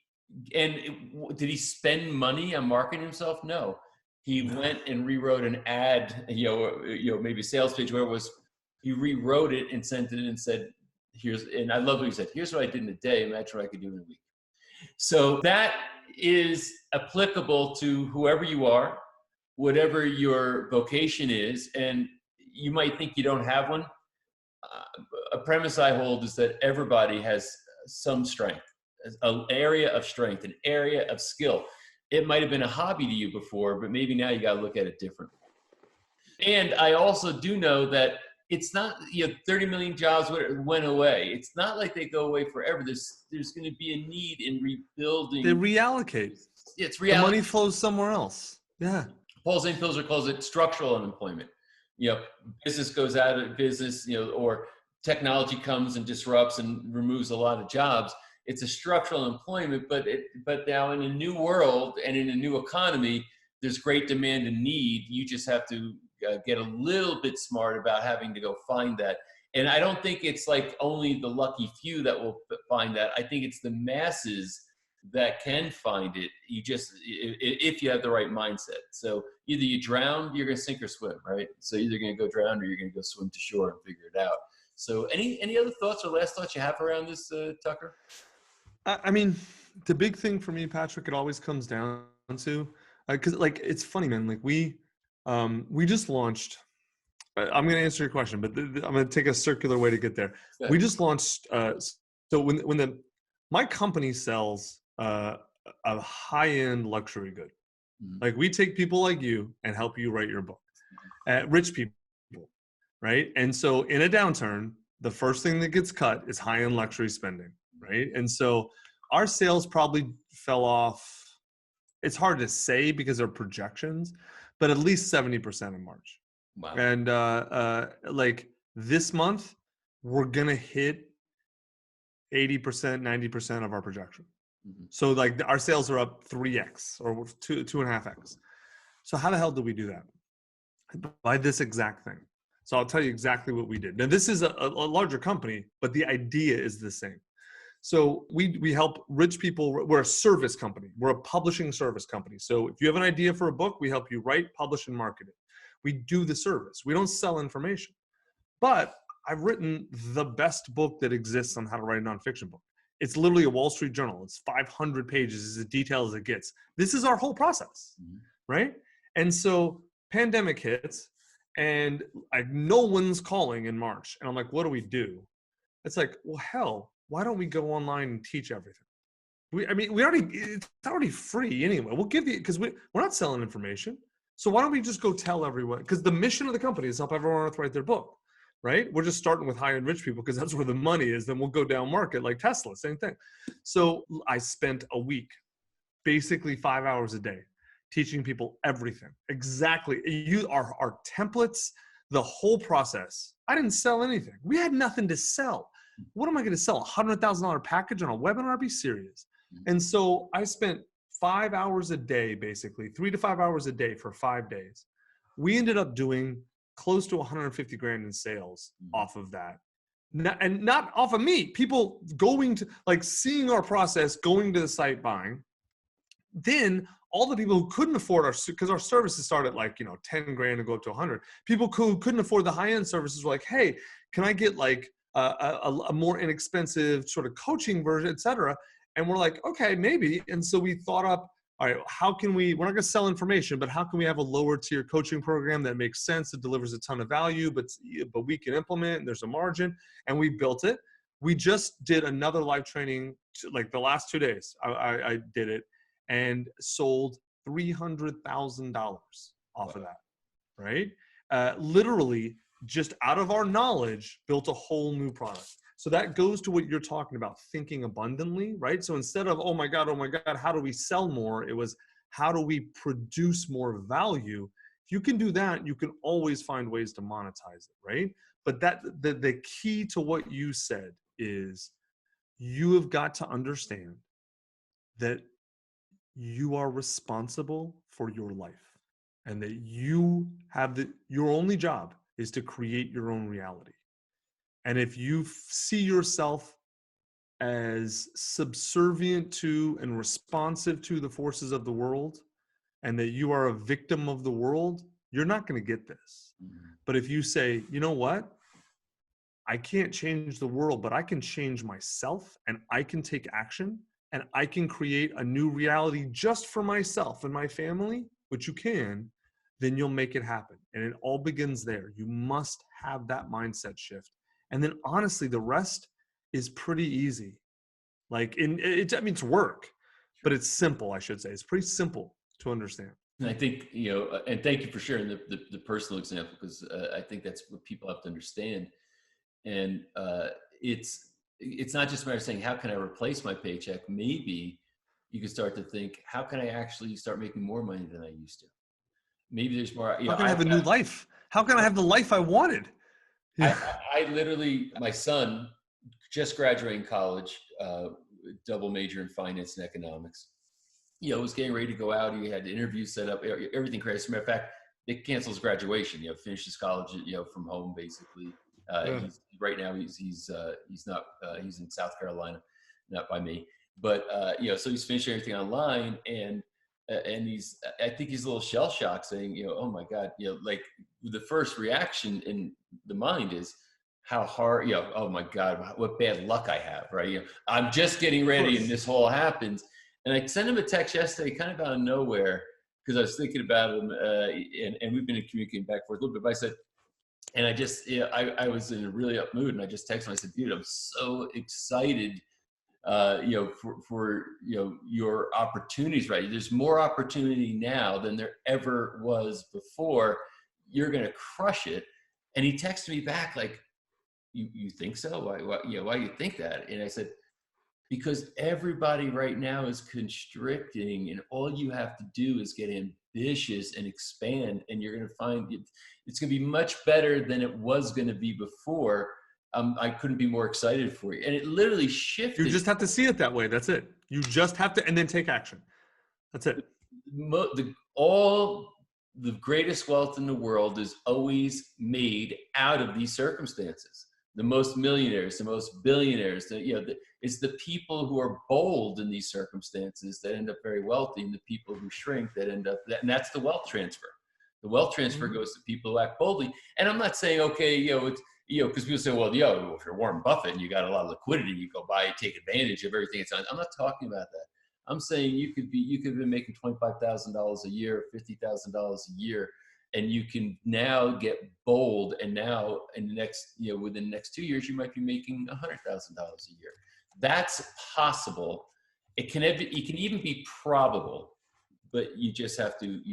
spend money on marketing himself? No. He went and rewrote an ad, maybe a sales page, whatever it was. He rewrote it and sent it in and said, and I love what he said, here's what I did in a day. Imagine what I could do in a week. So that is applicable to whoever you are, whatever your vocation is. And you might think you don't have one. A premise I hold is that everybody has some strength, an area of strength, an area of skill. It might have been a hobby to you before, but maybe now you got to look at it differently. And I also do know that it's not, 30 million jobs went away. It's not like they go away forever. There's going to be a need in rebuilding. They reallocate. It's reallocated. The money flows somewhere else. Yeah. Paul Zane Pilzer calls it structural unemployment. Business goes out of business, or technology comes and disrupts and removes a lot of jobs. It's a structural unemployment, but now in a new world and in a new economy, there's great demand and need. You just have to get a little bit smart about having to go find that. And I don't think it's like only the lucky few that will find that. I think it's the masses that can find it. If you have the right mindset. So either you drown, you're going to sink or swim, right? So either going to go drown or you're going to go swim to shore and figure it out. So any other thoughts or last thoughts you have around this, Tucker? I mean, the big thing for me, Patrick, it always comes down to, because it's funny, man. Like we just launched. I'm going to answer your question, but I'm going to take a circular way to get there. Yeah. We just launched. So when my company sells a high-end luxury good, Mhm. Like we take people like you and help you write your book. Rich people, right? And so in a downturn, the first thing that gets cut is high-end luxury spending, right? And so our sales probably fell off. It's hard to say because they're projections, but at least 70% in March. Wow. And like this month, we're gonna hit 80%, 90% of our projection. Mm-hmm. So like our sales are up 3x or 2.5x. So how the hell did we do that? By this exact thing. So I'll tell you exactly what we did. Now this is a larger company, but the idea is the same. So we help rich people. We're a service company. We're a publishing service company. So if you have an idea for a book, we help you write, publish, and market it. We do the service. We don't sell information. But I've written the best book that exists on how to write a nonfiction book. It's literally a Wall Street Journal. It's 500 pages, as detailed as it gets. This is our whole process, right? And so pandemic hits, and no one's calling in March. And I'm like, what do we do? It's like, well, hell, why don't we go online and teach everything? It's already free anyway. We'll give you, because we're not selling information. So why don't we just go tell everyone? Because the mission of the company is help everyone on earth write their book, right? We're just starting with high-end rich people because that's where the money is. Then we'll go down market like Tesla, same thing. So I spent a week, basically 5 hours a day, teaching people everything. Exactly. Our templates, the whole process. I didn't sell anything. We had nothing to sell. What am I going to sell? $100,000 package on a webinar? Be serious. And so I spent 5 hours a day, basically 3 to 5 hours a day for 5 days. We ended up doing close to 150 grand in sales off of that. Not off of me, people going to, like, seeing our process, going to the site, buying. Then all the people who couldn't afford because our services start at 10 grand and go up to 100. People who couldn't afford the high-end services were like, hey, can I get like a more inexpensive sort of coaching version, et cetera? And we're like, okay, maybe. And so we thought up, all right, how can we're not gonna sell information, but how can we have a lower tier coaching program that makes sense, that delivers a ton of value, but we can implement, and there's a margin, and we built it. We just did another live training, like the last 2 days, I did it, and sold $300,000 off of that, right? Literally, just out of our knowledge, built a whole new product. So that goes to what you're talking about, thinking abundantly, right? So instead of, oh my God, how do we sell more? It was, how do we produce more value? If you can do that, you can always find ways to monetize it, right? But the key to what you said is, you have got to understand that you are responsible for your life, and that you have your only job is to create your own reality. And if you see yourself as subservient to and responsive to the forces of the world, and that you are a victim of the world, you're not going to get this. But if you say, you know what? I can't change the world, but I can change myself, and I can take action, and I can create a new reality just for myself and my family, which you can, then you'll make it happen. And it all begins there. You must have that mindset shift. And then honestly, the rest is pretty easy. It's work, but it's simple, I should say. It's pretty simple to understand. And I think, and thank you for sharing the personal example, because I think that's what people have to understand. And it's not just a matter of saying, how can I replace my paycheck? Maybe you can start to think, how can I actually start making more money than I used to? Maybe there's more. How can I have a new life? How can I have the life I wanted? I literally, my son just graduating college, double major in finance and economics. Was getting ready to go out. He had interviews set up, everything crazy. As a matter of fact, they canceled his graduation. Finished his college, from home basically. He's right now. He's not. He's in South Carolina, not by me. But so he's finishing everything online, and I think he's a little shell shocked, saying, oh my God, like the first reaction in the mind is how hard, oh my God, what bad luck I have, right? I'm just getting ready, and this whole happens. And I sent him a text yesterday, kind of out of nowhere, because I was thinking about him, and we've been communicating back and forth a little bit. But I said, and I just, I was in a really up mood, and I just texted him. I said, dude, I'm so excited for your opportunities, right? There's more opportunity now than there ever was before. You're going to crush it. And he texted me back like, you think so? Why do you think that? And I said, because everybody right now is constricting, and all you have to do is get ambitious and expand, and you're going to find it's going to be much better than it was going to be before. I couldn't be more excited for you. And it literally shifted. You just have to see it that way. That's it. You just have to, and then take action. That's it. All the greatest wealth in the world is always made out of these circumstances. The most millionaires, the most billionaires, it's the people who are bold in these circumstances that end up very wealthy, and the people who shrink that end up, and that's the wealth transfer. The wealth transfer goes to people who act boldly. And I'm not saying, okay, because people say, well, if you're Warren Buffett and you got a lot of liquidity, you go buy, take advantage of everything. I'm not talking about that. I'm saying you could be making $25,000 a year, $50,000 a year, and you can now get bold. And now in the next, within the next 2 years, you might be making $100,000 a year. That's possible. It can even be probable, but you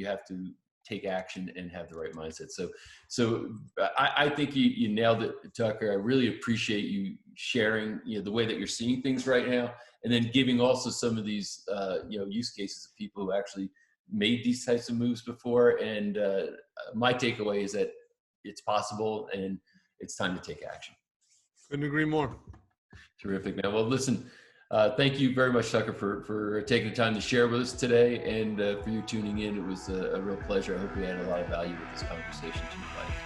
have to take action and have the right mindset. So I think you nailed it, Tucker. I really appreciate you sharing, the way that you're seeing things right now, and then giving also some of these, use cases of people who actually made these types of moves before. And my takeaway is that it's possible and it's time to take action. Couldn't agree more. Terrific, man. Well, listen, thank you very much, Tucker, for taking the time to share with us today, and for you tuning in. It was a real pleasure. I hope we added a lot of value with this conversation to your life.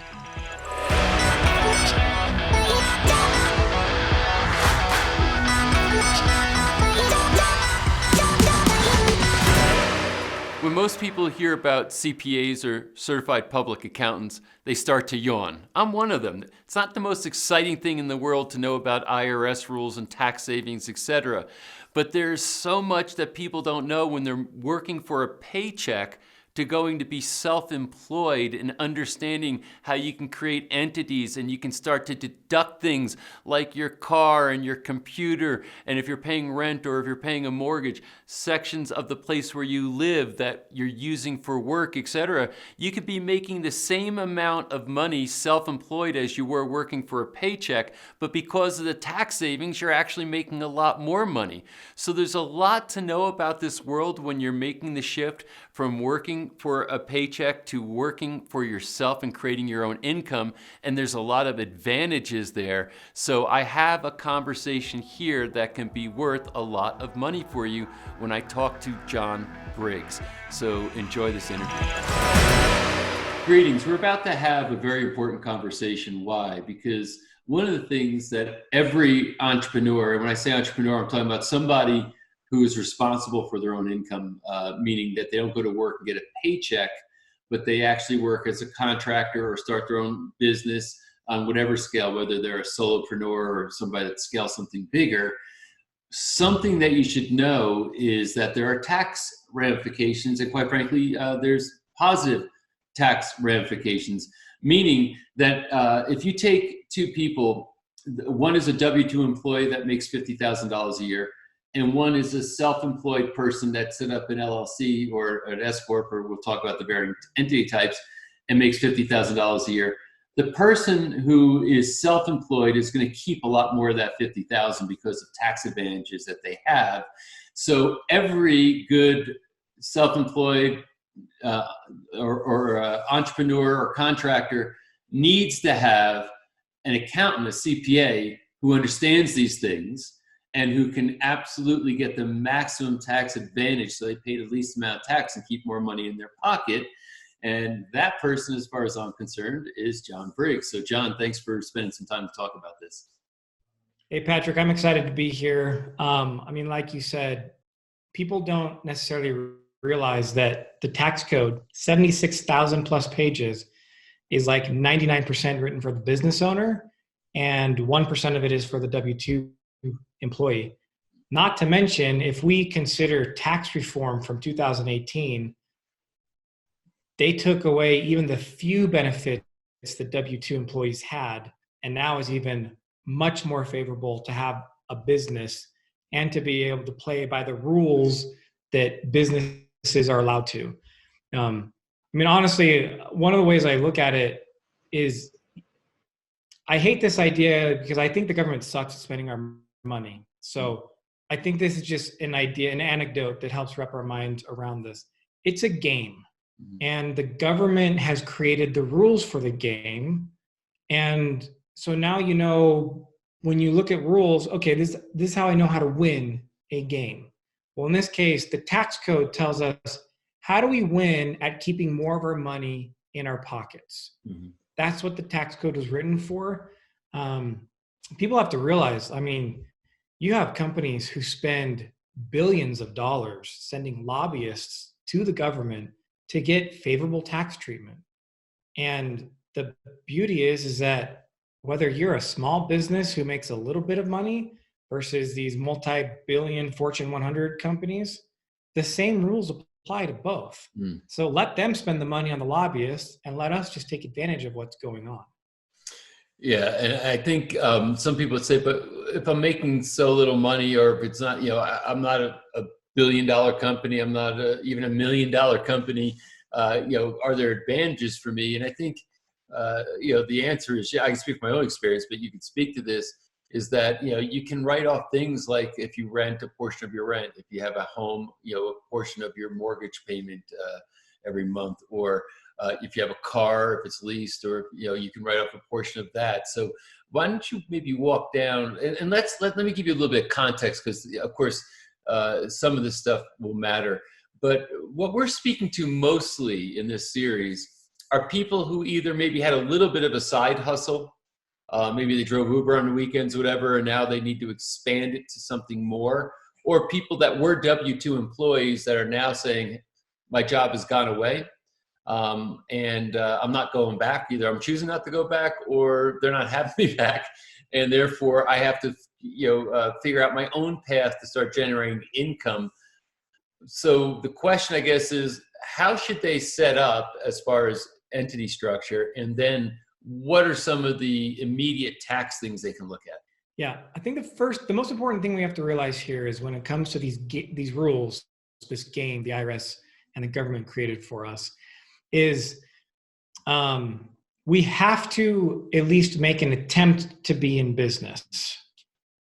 When most people hear about CPAs or certified public accountants, they start to yawn. I'm one of them. It's not the most exciting thing in the world to know about IRS rules and tax savings, etc. But there's so much that people don't know when they're working for a paycheck to going to be self-employed and understanding how you can create entities and you can start to deduct things like your car and your computer, and if you're paying rent or if you're paying a mortgage, sections of the place where you live that you're using for work, etc. You could be making the same amount of money self-employed as you were working for a paycheck, but because of the tax savings, you're actually making a lot more money. So there's a lot to know about this world when you're making the shift from working for a paycheck to working for yourself and creating your own income. And there's a lot of advantages there. So I have a conversation here that can be worth a lot of money for you when I talk to John Briggs. So enjoy this interview. Greetings. We're about to have a very important conversation. Why? Because one of the things that every entrepreneur, and when I say entrepreneur, I'm talking about somebody who is responsible for their own income, meaning that they don't go to work and get a paycheck, but they actually work as a contractor or start their own business on whatever scale, whether they're a solopreneur or somebody that scales something bigger. Something that you should know is that there are tax ramifications, and quite frankly, there's positive tax ramifications, meaning that if you take two people, one is a W-2 employee that makes $50,000 a year, and one is a self-employed person that set up an LLC or an S Corp, or we'll talk about the varying entity types, and makes $50,000 a year. The person who is self-employed is going to keep a lot more of that $50,000 because of tax advantages that they have. So every good self-employed or entrepreneur or contractor needs to have an accountant, a CPA, who understands these things and who can absolutely get the maximum tax advantage so they pay the least amount of tax and keep more money in their pocket. And that person, as far as I'm concerned, is John Briggs. So John, thanks for spending some time to talk about this. Hey, Patrick, I'm excited to be here. Like you said, people don't necessarily realize that the tax code, 76,000 plus pages, is like 99% written for the business owner, and 1% of it is for the W-2 employee. Not to mention, if we consider tax reform from 2018, they took away even the few benefits the W-2 employees had, and now is even much more favorable to have a business and to be able to play by the rules that businesses are allowed to. I mean, honestly, one of the ways I look at it is I hate this idea because I think the government sucks at spending our money. So I think this is just an idea, an anecdote that helps wrap our minds around this. It's a game, and the government has created the rules for the game. And so now, you know, when you look at rules, okay, this is how I know how to win a game. Well, in this case, the tax code tells us, how do we win at keeping more of our money in our pockets? Mm-hmm. That's what the tax code was written for. People have to realize, I mean, you have companies who spend billions of dollars sending lobbyists to the government to get favorable tax treatment. And the beauty is that whether you're a small business who makes a little bit of money versus these multi-billion Fortune 100 companies, the same rules apply to both. So let them spend the money on the lobbyists and let us just take advantage of what's going on. Yeah, and I think some people would say, but if I'm making so little money, or if it's not, you know, I'm not a $1 billion company, I'm not even $1 million company, you know, are there advantages for me? And I think, you know, the answer is, yeah, I can speak from my own experience, but you can speak to this, is that, you know, you can write off things like if you rent a portion of your rent, if you have a home, you know, a portion of your mortgage payment every month, or if you have a car, if it's leased, or, you know, you can write off a portion of that. So why don't you maybe walk down and let me give you a little bit of context, because of course some of this stuff will matter. But what we're speaking to mostly in this series are people who either maybe had a little bit of a side hustle, maybe they drove Uber on the weekends, whatever, and now they need to expand it to something more, or people that were W-2 employees that are now saying, my job has gone away. And I'm not going back. Either I'm choosing not to go back, or they're not having me back. And therefore I have to, you know, figure out my own path to start generating income. So the question, I guess, is how should they set up as far as entity structure? And then what are some of the immediate tax things they can look at? Yeah, I think the most important thing we have to realize here is when it comes to these rules, this game the IRS and the government created for us, is we have to at least make an attempt to be in business,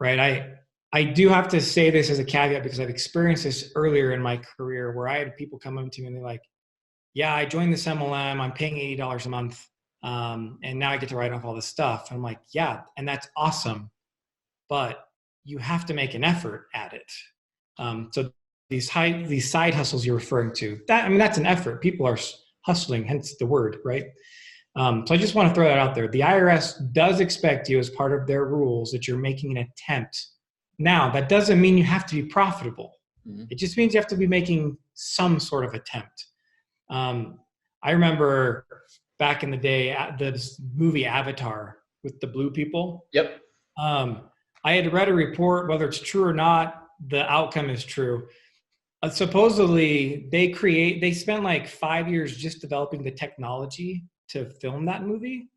right? I do have to say this as a caveat because I've experienced this earlier in my career where I had people come up to me and they're like, yeah, I joined this MLM, I'm paying $80 a month, and now I get to write off all this stuff. And I'm like, yeah, and that's awesome, but you have to make an effort at it. So these side hustles you're referring to, that's an effort. People are hustling, hence the word, right? So I just want to throw that out there. The IRS does expect you, as part of their rules, that you're making an attempt. Now, that doesn't mean you have to be profitable. Mm-hmm. It just means you have to be making some sort of attempt. I remember back in the day, the movie Avatar with the blue people. Yep. I had read a report, whether it's true or not, the outcome is true. Supposedly they spent like 5 years just developing the technology to film that movie.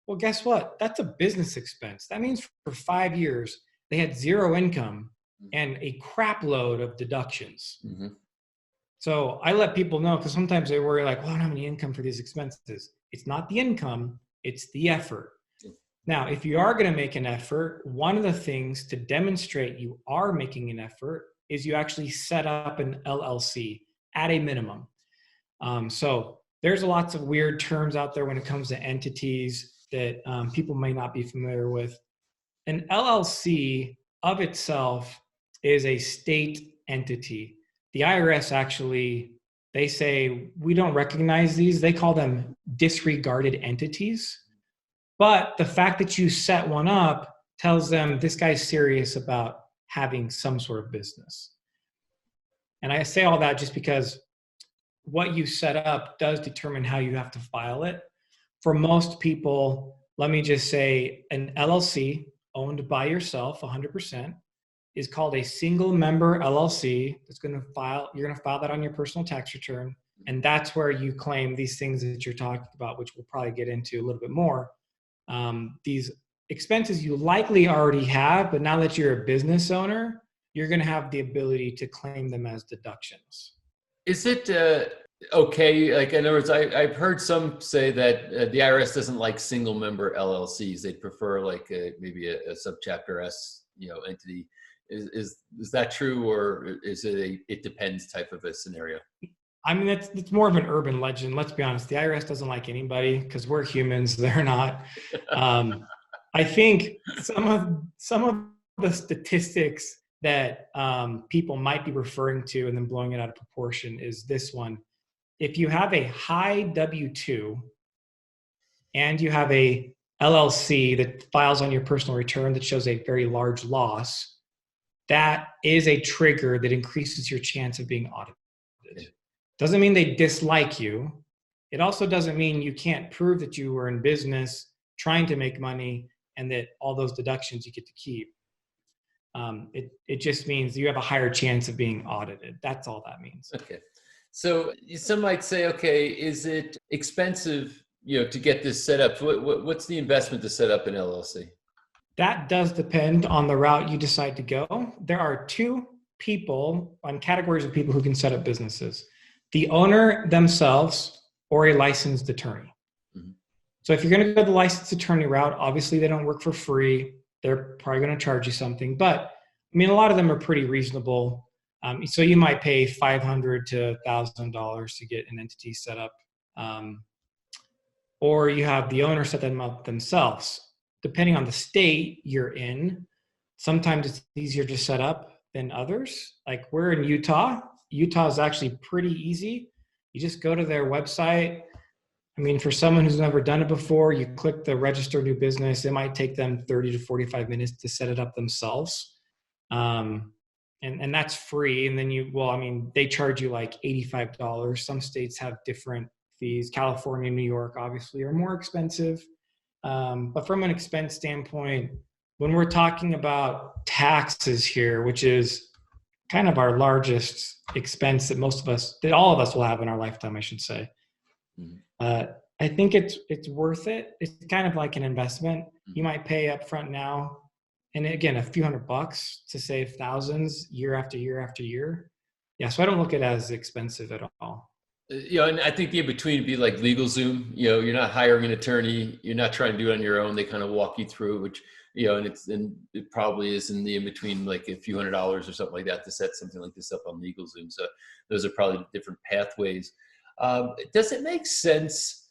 Well, guess what? That's a business expense. That means for 5 years, they had zero income and a crap load of deductions. Mm-hmm. So I let people know, because sometimes they worry like, well, I don't have any income for these expenses. It's not the income, it's the effort. Now, if you are going to make an effort, one of the things to demonstrate you are making an effort is you actually set up an LLC at a minimum. So there's lots of weird terms out there when it comes to entities that people may not be familiar with. An LLC of itself is a state entity. The IRS actually, they say, we don't recognize these. They call them disregarded entities. But the fact that you set one up tells them this guy's serious about having some sort of business. And I say all that just because what you set up does determine how you have to file it. For most people, let me just say an LLC owned by yourself 100% is called a single member LLC. That's going to file, you're going to file that on your personal tax return. And that's where you claim these things that you're talking about, which we'll probably get into a little bit more. These expenses you likely already have, but now that you're a business owner, you're going to have the ability to claim them as deductions. Is it okay? Like, in other words, I've heard some say that the IRS doesn't like single member LLCs. They prefer like maybe a subchapter S, entity. Is that true, or is it it depends type of a scenario? I mean, it's more of an urban legend. Let's be honest. The IRS doesn't like anybody because we're humans. They're not. I think some of the statistics that people might be referring to and then blowing it out of proportion is this one. If you have a high W-2 and you have a LLC that files on your personal return that shows a very large loss, that is a trigger that increases your chance of being audited. Doesn't mean they dislike you. It also doesn't mean you can't prove that you were in business trying to make money and that all those deductions you get to keep. It just means you have a higher chance of being audited. That's all that means. Okay. So some might say, okay, is it expensive, to get this set up? What's the investment to set up an LLC? That does depend on the route you decide to go. There are two people on categories of people who can set up businesses: the owner themselves or a licensed attorney. Mm-hmm. So if you're going to go the licensed attorney route, obviously they don't work for free. They're probably going to charge you something, but I mean, a lot of them are pretty reasonable. So you might pay $500 to $1,000 to get an entity set up. Or you have the owner set them up themselves. Depending on the state you're in, sometimes it's easier to set up than others. Like we're in Utah. Utah is actually pretty easy. You just go to their website. I mean, for someone who's never done it before, you click the register new business. It might take them 30 to 45 minutes to set it up themselves. And that's free. And then they charge you like $85. Some states have different fees. California, New York, obviously are more expensive. But from an expense standpoint, when we're talking about taxes here, which is kind of our largest expense that all of us will have in our lifetime, I should say. Mm-hmm. I think it's worth it. It's kind of like an investment. Mm-hmm. You might pay up front now, and again, a few $100 to save thousands year after year after year. Yeah, so I don't look at it as expensive at all. And I think the in-between would be like LegalZoom. You're not hiring an attorney. You're not trying to do it on your own. They kind of walk you through, which, and it probably is in the in-between, like a few $100s or something like that to set something like this up on LegalZoom. So those are probably different pathways. Does it make sense?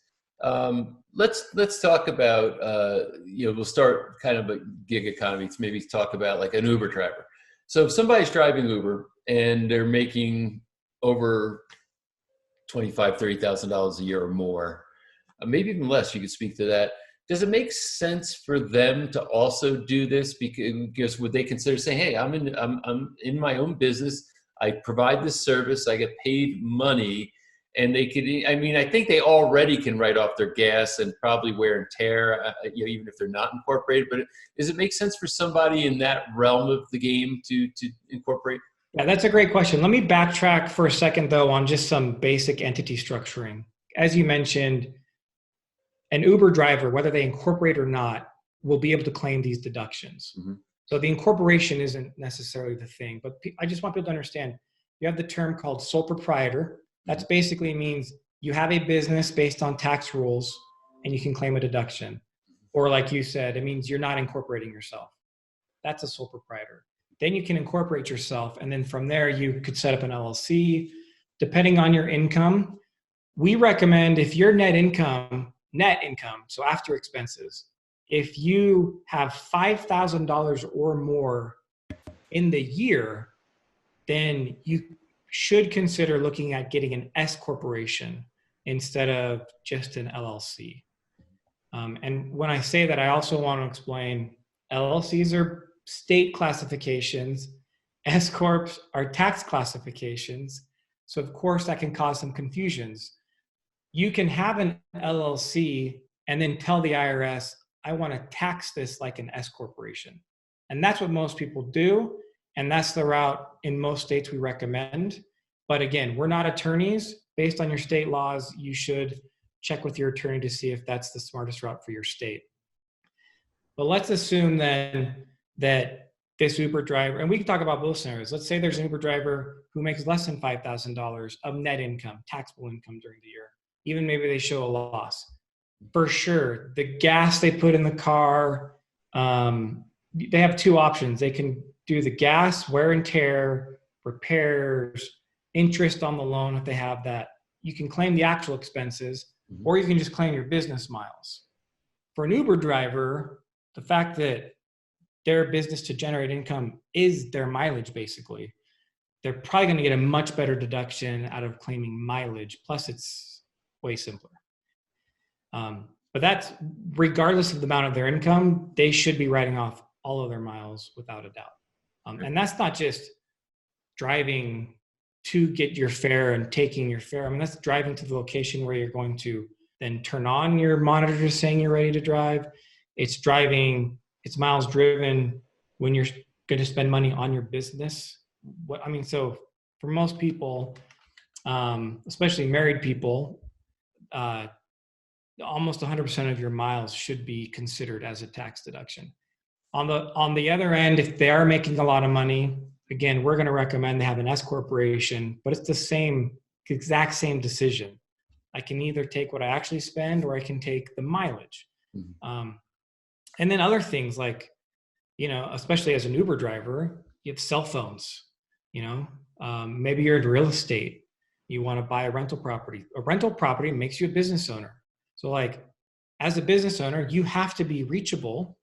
Let's talk about, we'll start kind of a gig economy to maybe talk about like an Uber driver. So if somebody's driving Uber and they're making over $25,000, $30,000 a year or more, maybe even less, you could speak to that. Does it make sense for them to also do this? Because would they consider saying, hey, I'm in my own business. I provide this service. I get paid money. And they could, I think they already can write off their gas and probably wear and tear, even if they're not incorporated. But does it make sense for somebody in that realm of the game to incorporate? Yeah, that's a great question. Let me backtrack for a second, though, on just some basic entity structuring. As you mentioned, an Uber driver, whether they incorporate or not, will be able to claim these deductions. Mm-hmm. So the incorporation isn't necessarily the thing. But I just want people to understand, you have the term called sole proprietor. That basically means you have a business based on tax rules and you can claim a deduction. Or like you said, it means you're not incorporating yourself. That's a sole proprietor. Then you can incorporate yourself. And then from there, you could set up an LLC. Depending on your income, we recommend if your net income, so after expenses, if you have $5,000 or more in the year, then you should consider looking at getting an S corporation instead of just an LLC. And when I say that, I also want to explain LLCs are state classifications, S corps are tax classifications. So of course that can cause some confusions. You can have an LLC and then tell the IRS, I want to tax this like an S corporation. And that's what most people do. And that's the route in most states we recommend. But again, we're not attorneys. Based on your state laws, you should check with your attorney to see if that's the smartest route for your state. But let's assume then that this Uber driver, and we can talk about both scenarios. Let's say there's an Uber driver who makes less than $5,000 of net income, taxable income during the year. Even maybe they show a loss. For sure, the gas they put in the car, they have two options. They can do the gas, wear and tear, repairs, interest on the loan if they have that. You can claim the actual expenses, or you can just claim your business miles. For an Uber driver, the fact that their business to generate income is their mileage, basically, they're probably going to get a much better deduction out of claiming mileage. Plus, it's way simpler. But that's regardless of the amount of their income, they should be writing off all of their miles without a doubt. And that's not just driving to get your fare and taking your fare. I mean, that's driving to the location where you're going to then turn on your monitor saying you're ready to drive. It's driving, it's miles driven when you're going to spend money on your business. So for most people, especially married people, almost 100% of your miles should be considered as a tax deduction. On the other end, if they are making a lot of money, again, we're going to recommend they have an S corporation, but it's the exact same decision. I can either take what I actually spend, or I can take the mileage. And then other things like, especially as an Uber driver, you have cell phones. Maybe you're in real estate. You want to buy a rental property. A rental property makes you a business owner. So like, as a business owner, you have to be reachable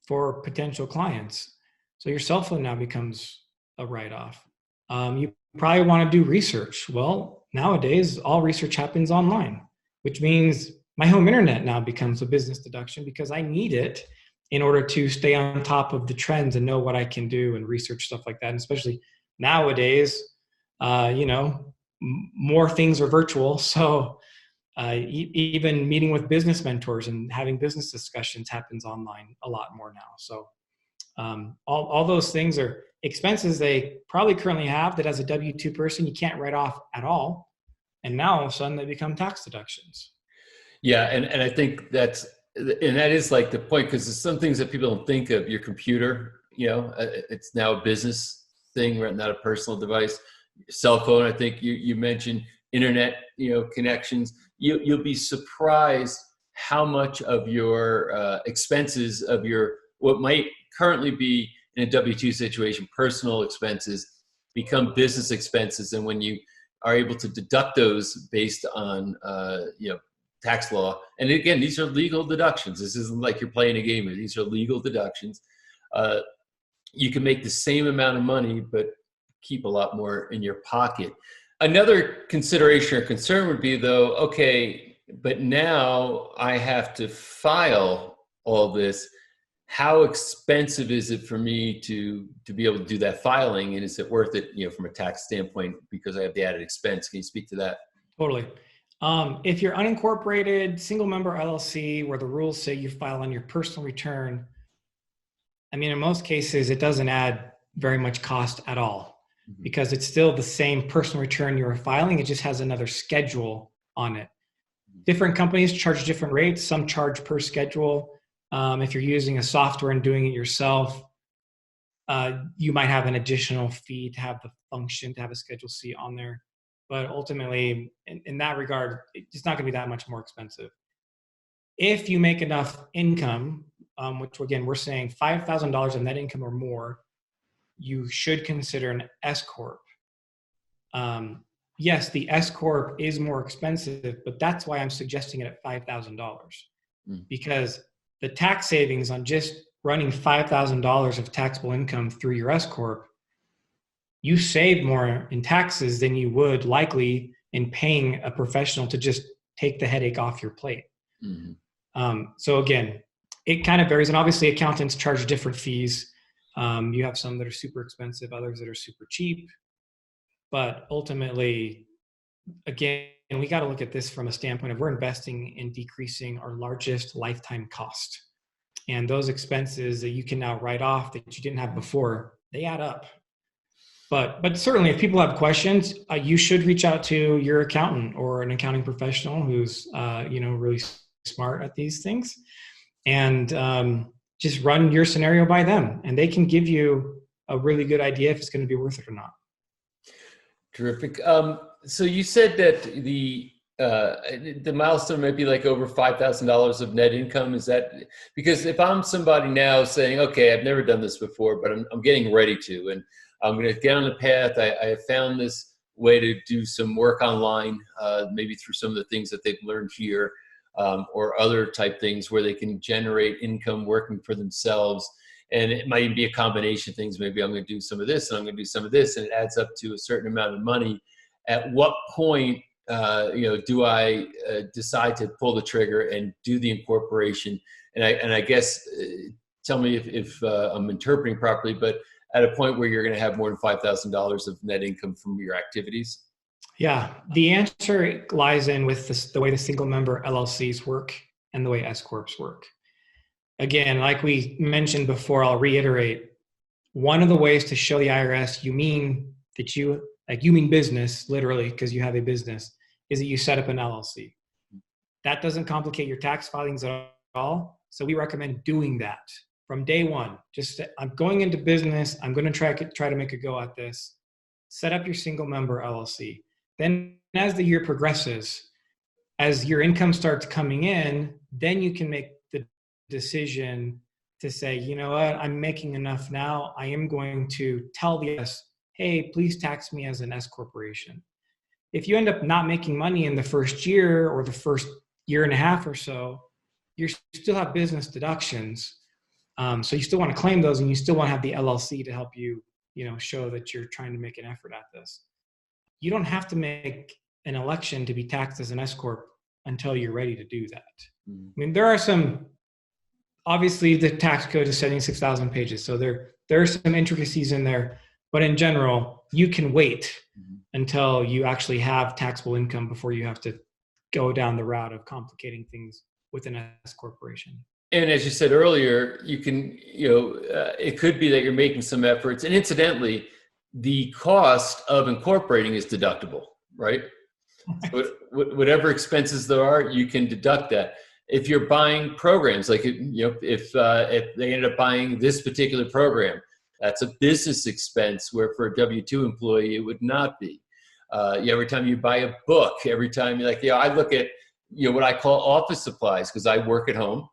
for potential clients. So your cell phone now becomes a write-off. You probably want to do research. Well, nowadays, all research happens online, which means my home internet now becomes a business deduction because I need it in order to stay on top of the trends and know what I can do and research stuff like that. And especially nowadays, more things are virtual. So even meeting with business mentors and having business discussions happens online a lot more now. So all those things are expenses they probably currently have that as a W-2 person, you can't write off at all. And now all of a sudden they become tax deductions. Yeah. And I think that is like the point, because there's some things that people don't think of. Your computer, it's now a business thing, right? Not a personal device. Cell phone, I think you mentioned internet, connections. You'll be surprised how much of your expenses of what might currently be in a W-2 situation, personal expenses, become business expenses. And when you are able to deduct those based on, tax law, and again, these are legal deductions. This isn't like you're playing a game. These are legal deductions. You can make the same amount of money, but keep a lot more in your pocket. Another consideration or concern would be, though, okay, but now I have to file all this. How expensive is it for me to be able to do that filing? And is it worth it, from a tax standpoint, because I have the added expense? Can you speak to that? Totally. If you're unincorporated, single member LLC, where the rules say you file on your personal return, in most cases, it doesn't add very much cost at all, because it's still the same personal return you're filing. It just has another schedule on it. Different companies charge different rates. Some charge per schedule. If you're using a software and doing it yourself, you might have an additional fee to have the function, to have a Schedule C on there. But ultimately, in that regard, it's not going to be that much more expensive. If you make enough income, which again, we're saying $5,000 of net income or more, you should consider an S Corp. Yes, the S Corp is more expensive, but that's why I'm suggesting it at $5,000. Because the tax savings on just running $5,000 of taxable income through your S Corp, you save more in taxes than you would likely in paying a professional to just take the headache off your plate. So again, it kind of varies. And obviously accountants charge different fees. You have some that are super expensive, others that are super cheap. But ultimately, again, we got to look at this from a standpoint of we're investing in decreasing our largest lifetime cost. And those expenses that you can now write off that you didn't have before, they add up. But certainly if people have questions, you should reach out to your accountant or an accounting professional who's really smart at these things, and just run your scenario by them, and they can give you a really good idea if it's going to be worth it or not. Terrific. So you said that the milestone might be like over $5,000 of net income. Is that because if I'm somebody now saying, okay, I've never done this before, but I'm getting ready to, and I'm going to get on the path. I have found this way to do some work online, maybe through some of the things that they've learned here, or other type things where they can generate income working for themselves. And it might even be a combination of things. Maybe I'm going to do some of this and I'm going to do some of this, and it adds up to a certain amount of money. At what point, do I decide to pull the trigger and do the incorporation? And I guess, tell me if I'm interpreting properly, but at a point where you're going to have more than $5,000 of net income from your activities? Yeah, the answer lies in with the way the single member LLCs work and the way S Corps work. Again, like we mentioned before, I'll reiterate, one of the ways to show the IRS you mean business, literally, because you have a business, is that you set up an LLC. That doesn't complicate your tax filings at all. So we recommend doing that from day one. Just, I'm going into business. I'm going to try to make a go at this. Set up your single member LLC. Then as the year progresses, as your income starts coming in, then you can make the decision to say, you know what, I'm making enough now. I am going to tell the S, hey, please tax me as an S corporation. If you end up not making money in the first year or the first year and a half or so, you still have business deductions. So you still want to claim those, and you still want to have the LLC to help you, show that you're trying to make an effort at this. You don't have to make an election to be taxed as an S corp until you're ready to do that. Mm-hmm. I mean, there are some, obviously the tax code is 76,000 pages. So there are some intricacies in there, but in general, you can wait until you actually have taxable income before you have to go down the route of complicating things with an S corporation. And as you said earlier, you can, it could be that you're making some efforts. And incidentally, the cost of incorporating is deductible, right? Whatever expenses there are, you can deduct that. If you're buying programs, like, if they ended up buying this particular program, that's a business expense, where for a W-2 employee, it would not be. Every time you buy a book, every time I look at, what I call office supplies, because I work at home.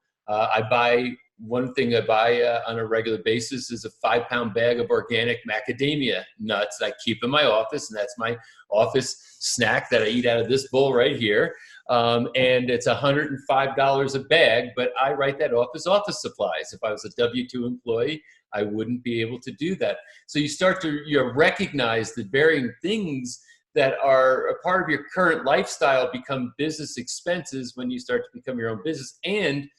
One thing I buy on a regular basis is a 5-pound bag of organic macadamia nuts that I keep in my office, and that's my office snack that I eat out of this bowl right here. And it's $105 a bag, but I write that off as office supplies. If I was a W-2 employee, I wouldn't be able to do that. So you start to recognize the varying things that are a part of your current lifestyle become business expenses when you start to become your own business, and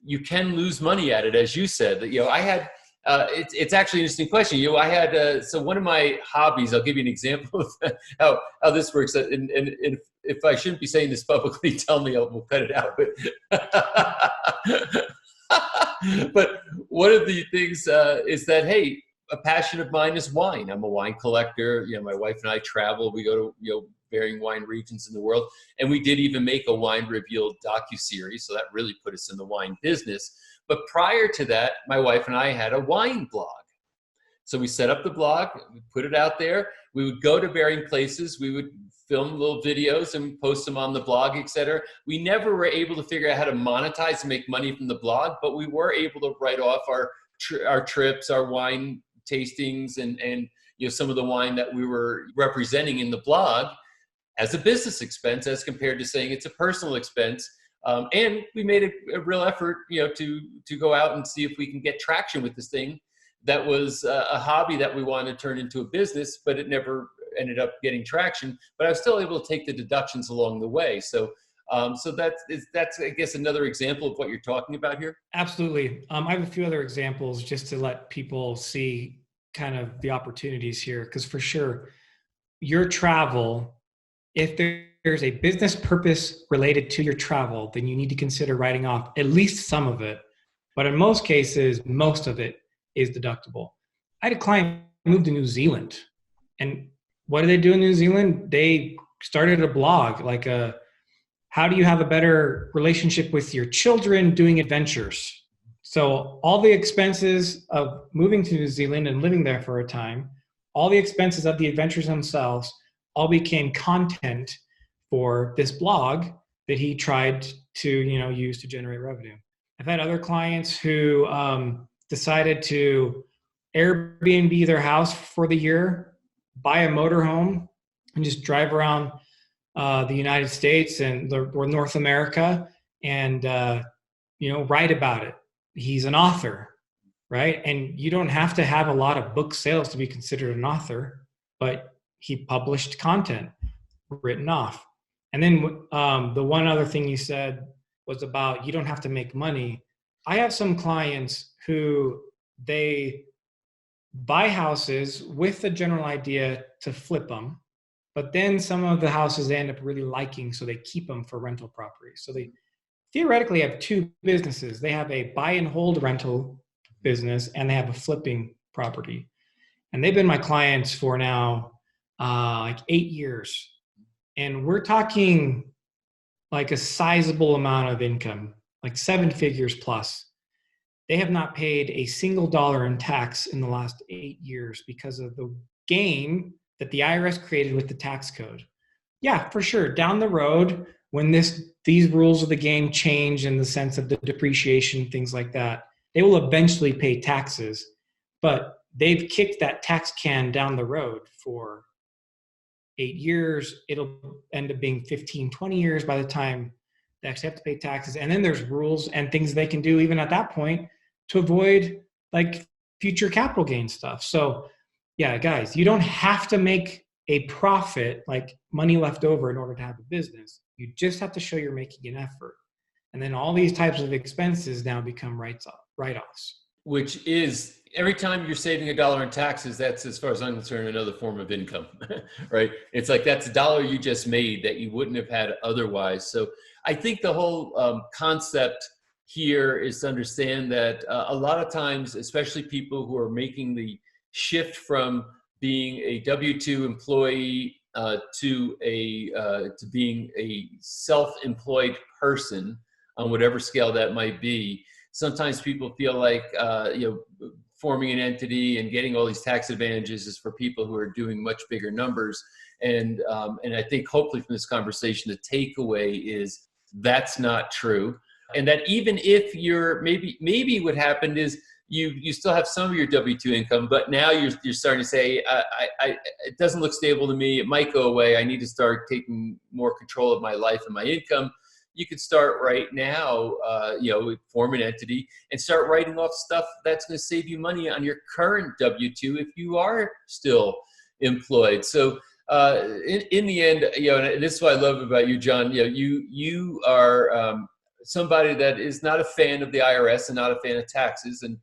you can lose money at it, as you said. I had. It's actually an interesting question. I had so one of my hobbies. I'll give you an example of how this works. And if I shouldn't be saying this publicly, tell me. We'll cut it out. But one of the things is that, hey, a passion of mine is wine. I'm a wine collector. My wife and I travel. We go to varying wine regions in the world, and we did even make a wine reveal docuseries. So that really put us in the wine business. But prior to that, my wife and I had a wine blog. So we set up the blog, we put it out there. We would go to varying places. We would film little videos and post them on the blog, etc. We never were able to figure out how to monetize and make money from the blog, but we were able to write off our trips, our wine tastings, and some of the wine that we were representing in the blog as a business expense, as compared to saying it's a personal expense. And we made a real effort, to go out and see if we can get traction with this thing. That was a hobby that we wanted to turn into a business, but it never ended up getting traction. But I was still able to take the deductions along the way. So that's I guess another example of what you're talking about here. Absolutely. I have a few other examples just to let people see kind of the opportunities here, because for sure, your travel, if there's a business purpose related to your travel, then you need to consider writing off at least some of it. But in most cases, most of it is deductible. I had a client move to New Zealand. And what do they do in New Zealand? They started a blog, how do you have a better relationship with your children doing adventures? So all the expenses of moving to New Zealand and living there for a time, all the expenses of the adventures themselves, all became content for this blog that he tried to, use to generate revenue. I've had other clients who decided to Airbnb their house for the year, buy a motorhome, and just drive around the United States or North America and write about it. He's an author, right? And you don't have to have a lot of book sales to be considered an author, but he published content, written off. And then the one other thing you said was about you don't have to make money. I have some clients who they buy houses with the general idea to flip them, but then some of the houses they end up really liking, so they keep them for rental properties. So they theoretically have two businesses. They have a buy and hold rental business, and they have a flipping property. And they've been my clients for now like 8 years. And we're talking like a sizable amount of income, like 7 figures plus. They have not paid a single dollar in tax in the last 8 years because of the game that the IRS created with the tax code. Yeah, for sure. Down the road, when these rules of the game change in the sense of the depreciation, things like that, they will eventually pay taxes. But they've kicked that tax can down the road for 8 years. It'll end up being 15, 20 years by the time they actually have to pay taxes. And then there's rules and things they can do even at that point to avoid like future capital gain stuff. So yeah, guys, you don't have to make a profit, like money left over, in order to have a business. You just have to show you're making an effort. And then all these types of expenses now become write-offs. Which is, every time you're saving $1 in taxes, that's, as far as I'm concerned, another form of income, right? It's like that's $1 you just made that you wouldn't have had otherwise. So I think the whole concept here is to understand that a lot of times, especially people who are making the shift from being a W-2 employee to being a self-employed person on whatever scale that might be, sometimes people feel like forming an entity and getting all these tax advantages is for people who are doing much bigger numbers. And I think hopefully from this conversation, the takeaway is that's not true. And that even if you're maybe what happened is you still have some of your W-2 income, but now you're starting to say, it doesn't look stable to me. It might go away. I need to start taking more control of my life and my income. You could start right now, form an entity and start writing off stuff that's going to save you money on your current W-2 if you are still employed. So in the end, and this is what I love about you, John. You are somebody that is not a fan of the IRS and not a fan of taxes, and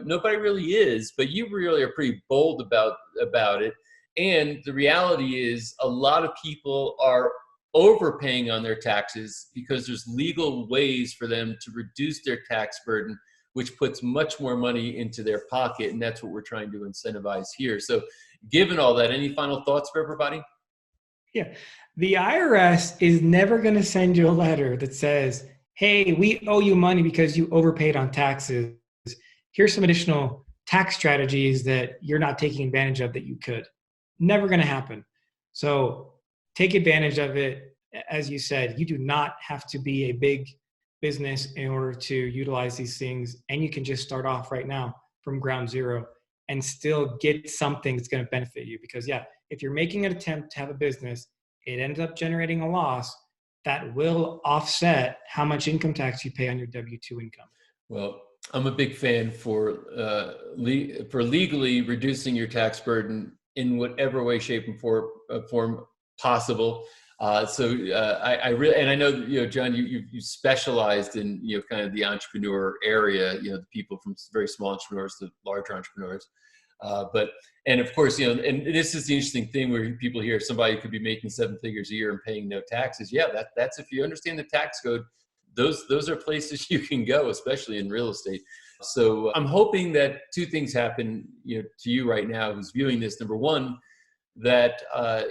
nobody really is, but you really are pretty bold about it. And the reality is, a lot of people are overpaying on their taxes because there's legal ways for them to reduce their tax burden, which puts much more money into their pocket. And that's what we're trying to incentivize here. So given all that, any final thoughts for everybody? Yeah. The IRS is never going to send you a letter that says, hey, we owe you money because you overpaid on taxes. Here's some additional tax strategies that you're not taking advantage of that you could. Never going to happen. So take advantage of it. As you said, you do not have to be a big business in order to utilize these things. And you can just start off right now from ground zero and still get something that's going to benefit you. Because if you're making an attempt to have a business, it ends up generating a loss that will offset how much income tax you pay on your W-2 income. Well, I'm a big fan for legally reducing your tax burden in whatever way, shape, and form possible. I really, and I know, John, you specialized in, kind of the entrepreneur area, the people from very small entrepreneurs to larger entrepreneurs. And of course, and this is the interesting thing where people hear somebody could be making 7 figures a year and paying no taxes. Yeah, that's if you understand the tax code, those are places you can go, especially in real estate. So I'm hoping that 2 things happen, to you right now who's viewing this. Number one, that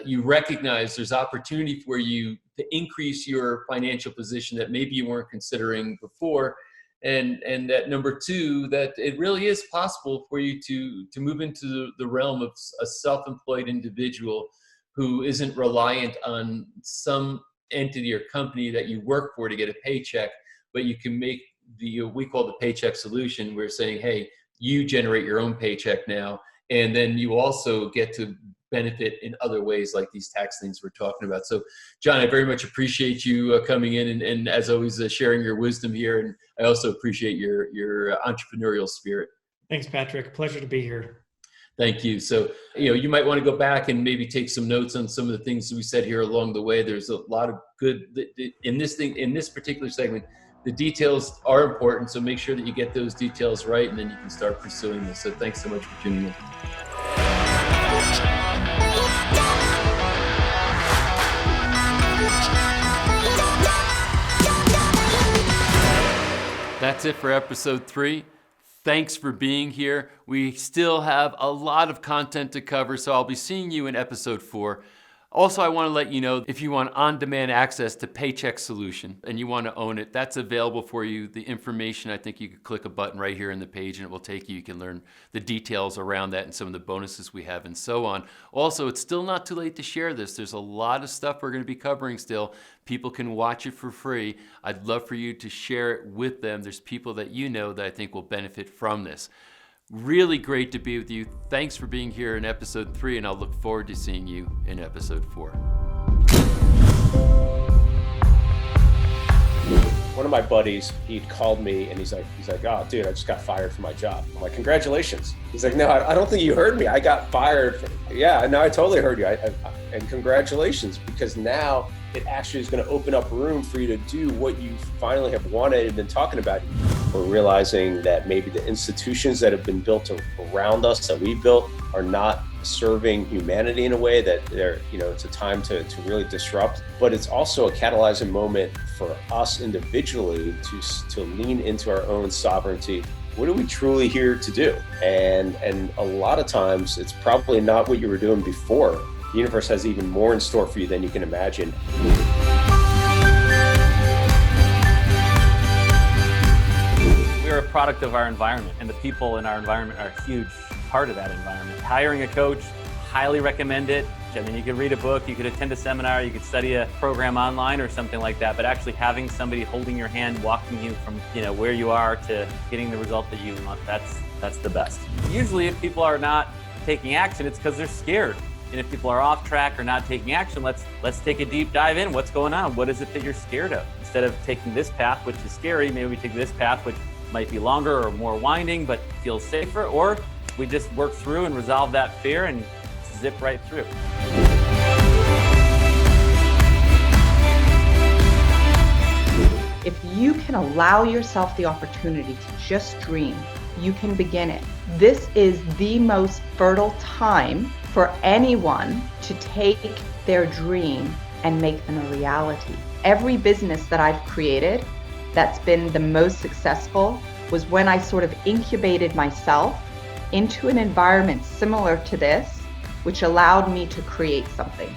you recognize there's opportunity for you to increase your financial position that maybe you weren't considering before. and that number two, that it really is possible for you to move into the realm of a self-employed individual who isn't reliant on some entity or company that you work for to get a paycheck, but you can make we call the paycheck solution. We're saying, hey, you generate your own paycheck now, and then you also get to benefit in other ways, like these tax things we're talking about. So, John, I very much appreciate you coming in and as always, sharing your wisdom here. And I also appreciate your entrepreneurial spirit. Thanks, Patrick. Pleasure to be here. Thank you. So, you might want to go back and maybe take some notes on some of the things we said here along the way. There's a lot of good in this particular segment. The details are important, so make sure that you get those details right, and then you can start pursuing this. So thanks so much for tuning in. That's it for episode 3. Thanks for being here. We still have a lot of content to cover, so I'll be seeing you in episode 4. Also, I want to let you know, if you want on-demand access to Paycheck Solution and you want to own it, that's available for you. The information, I think you could click a button right here in the page and it will take you. You can learn the details around that and some of the bonuses we have and so on. Also, it's still not too late to share this. There's a lot of stuff we're going to be covering still. People can watch it for free. I'd love for you to share it with them. There's people that you know that I think will benefit from this. Really great to be with you. Thanks for being here in episode 3, and I'll look forward to seeing you in episode 4. One of my buddies, he'd called me and he's like, oh, dude, I just got fired from my job. I'm like, congratulations. He's like, no, I don't think you heard me. I got fired. Yeah, no, I totally heard you. And congratulations, because now it actually is going to open up room for you to do what you finally have wanted and been talking about. We're realizing that maybe the institutions that have been built around us, that we built, are not serving humanity in a way that it's a time to really disrupt. But it's also a catalyzing moment for us individually to lean into our own sovereignty. What are we truly here to do? And a lot of times it's probably not what you were doing before. The universe has even more in store for you than you can imagine. We're a product of our environment, and the people in our environment are a huge part of that environment. Hiring a coach, highly recommend it. I mean, you could read a book, you could attend a seminar, you could study a program online or something like that, but actually having somebody holding your hand, walking you from where you are to getting the result that you want, that's the best. Usually if people are not taking action, it's because they're scared. And if people are off track or not taking action, let's take a deep dive in. What's going on? What is it that you're scared of? Instead of taking this path, which is scary, maybe we take this path, which might be longer or more winding, but feels safer, or we just work through and resolve that fear and zip right through. If you can allow yourself the opportunity to just dream, you can begin it. This is the most fertile time for anyone to take their dream and make them a reality. Every business that I've created that's been the most successful was when I sort of incubated myself into an environment similar to this, which allowed me to create something.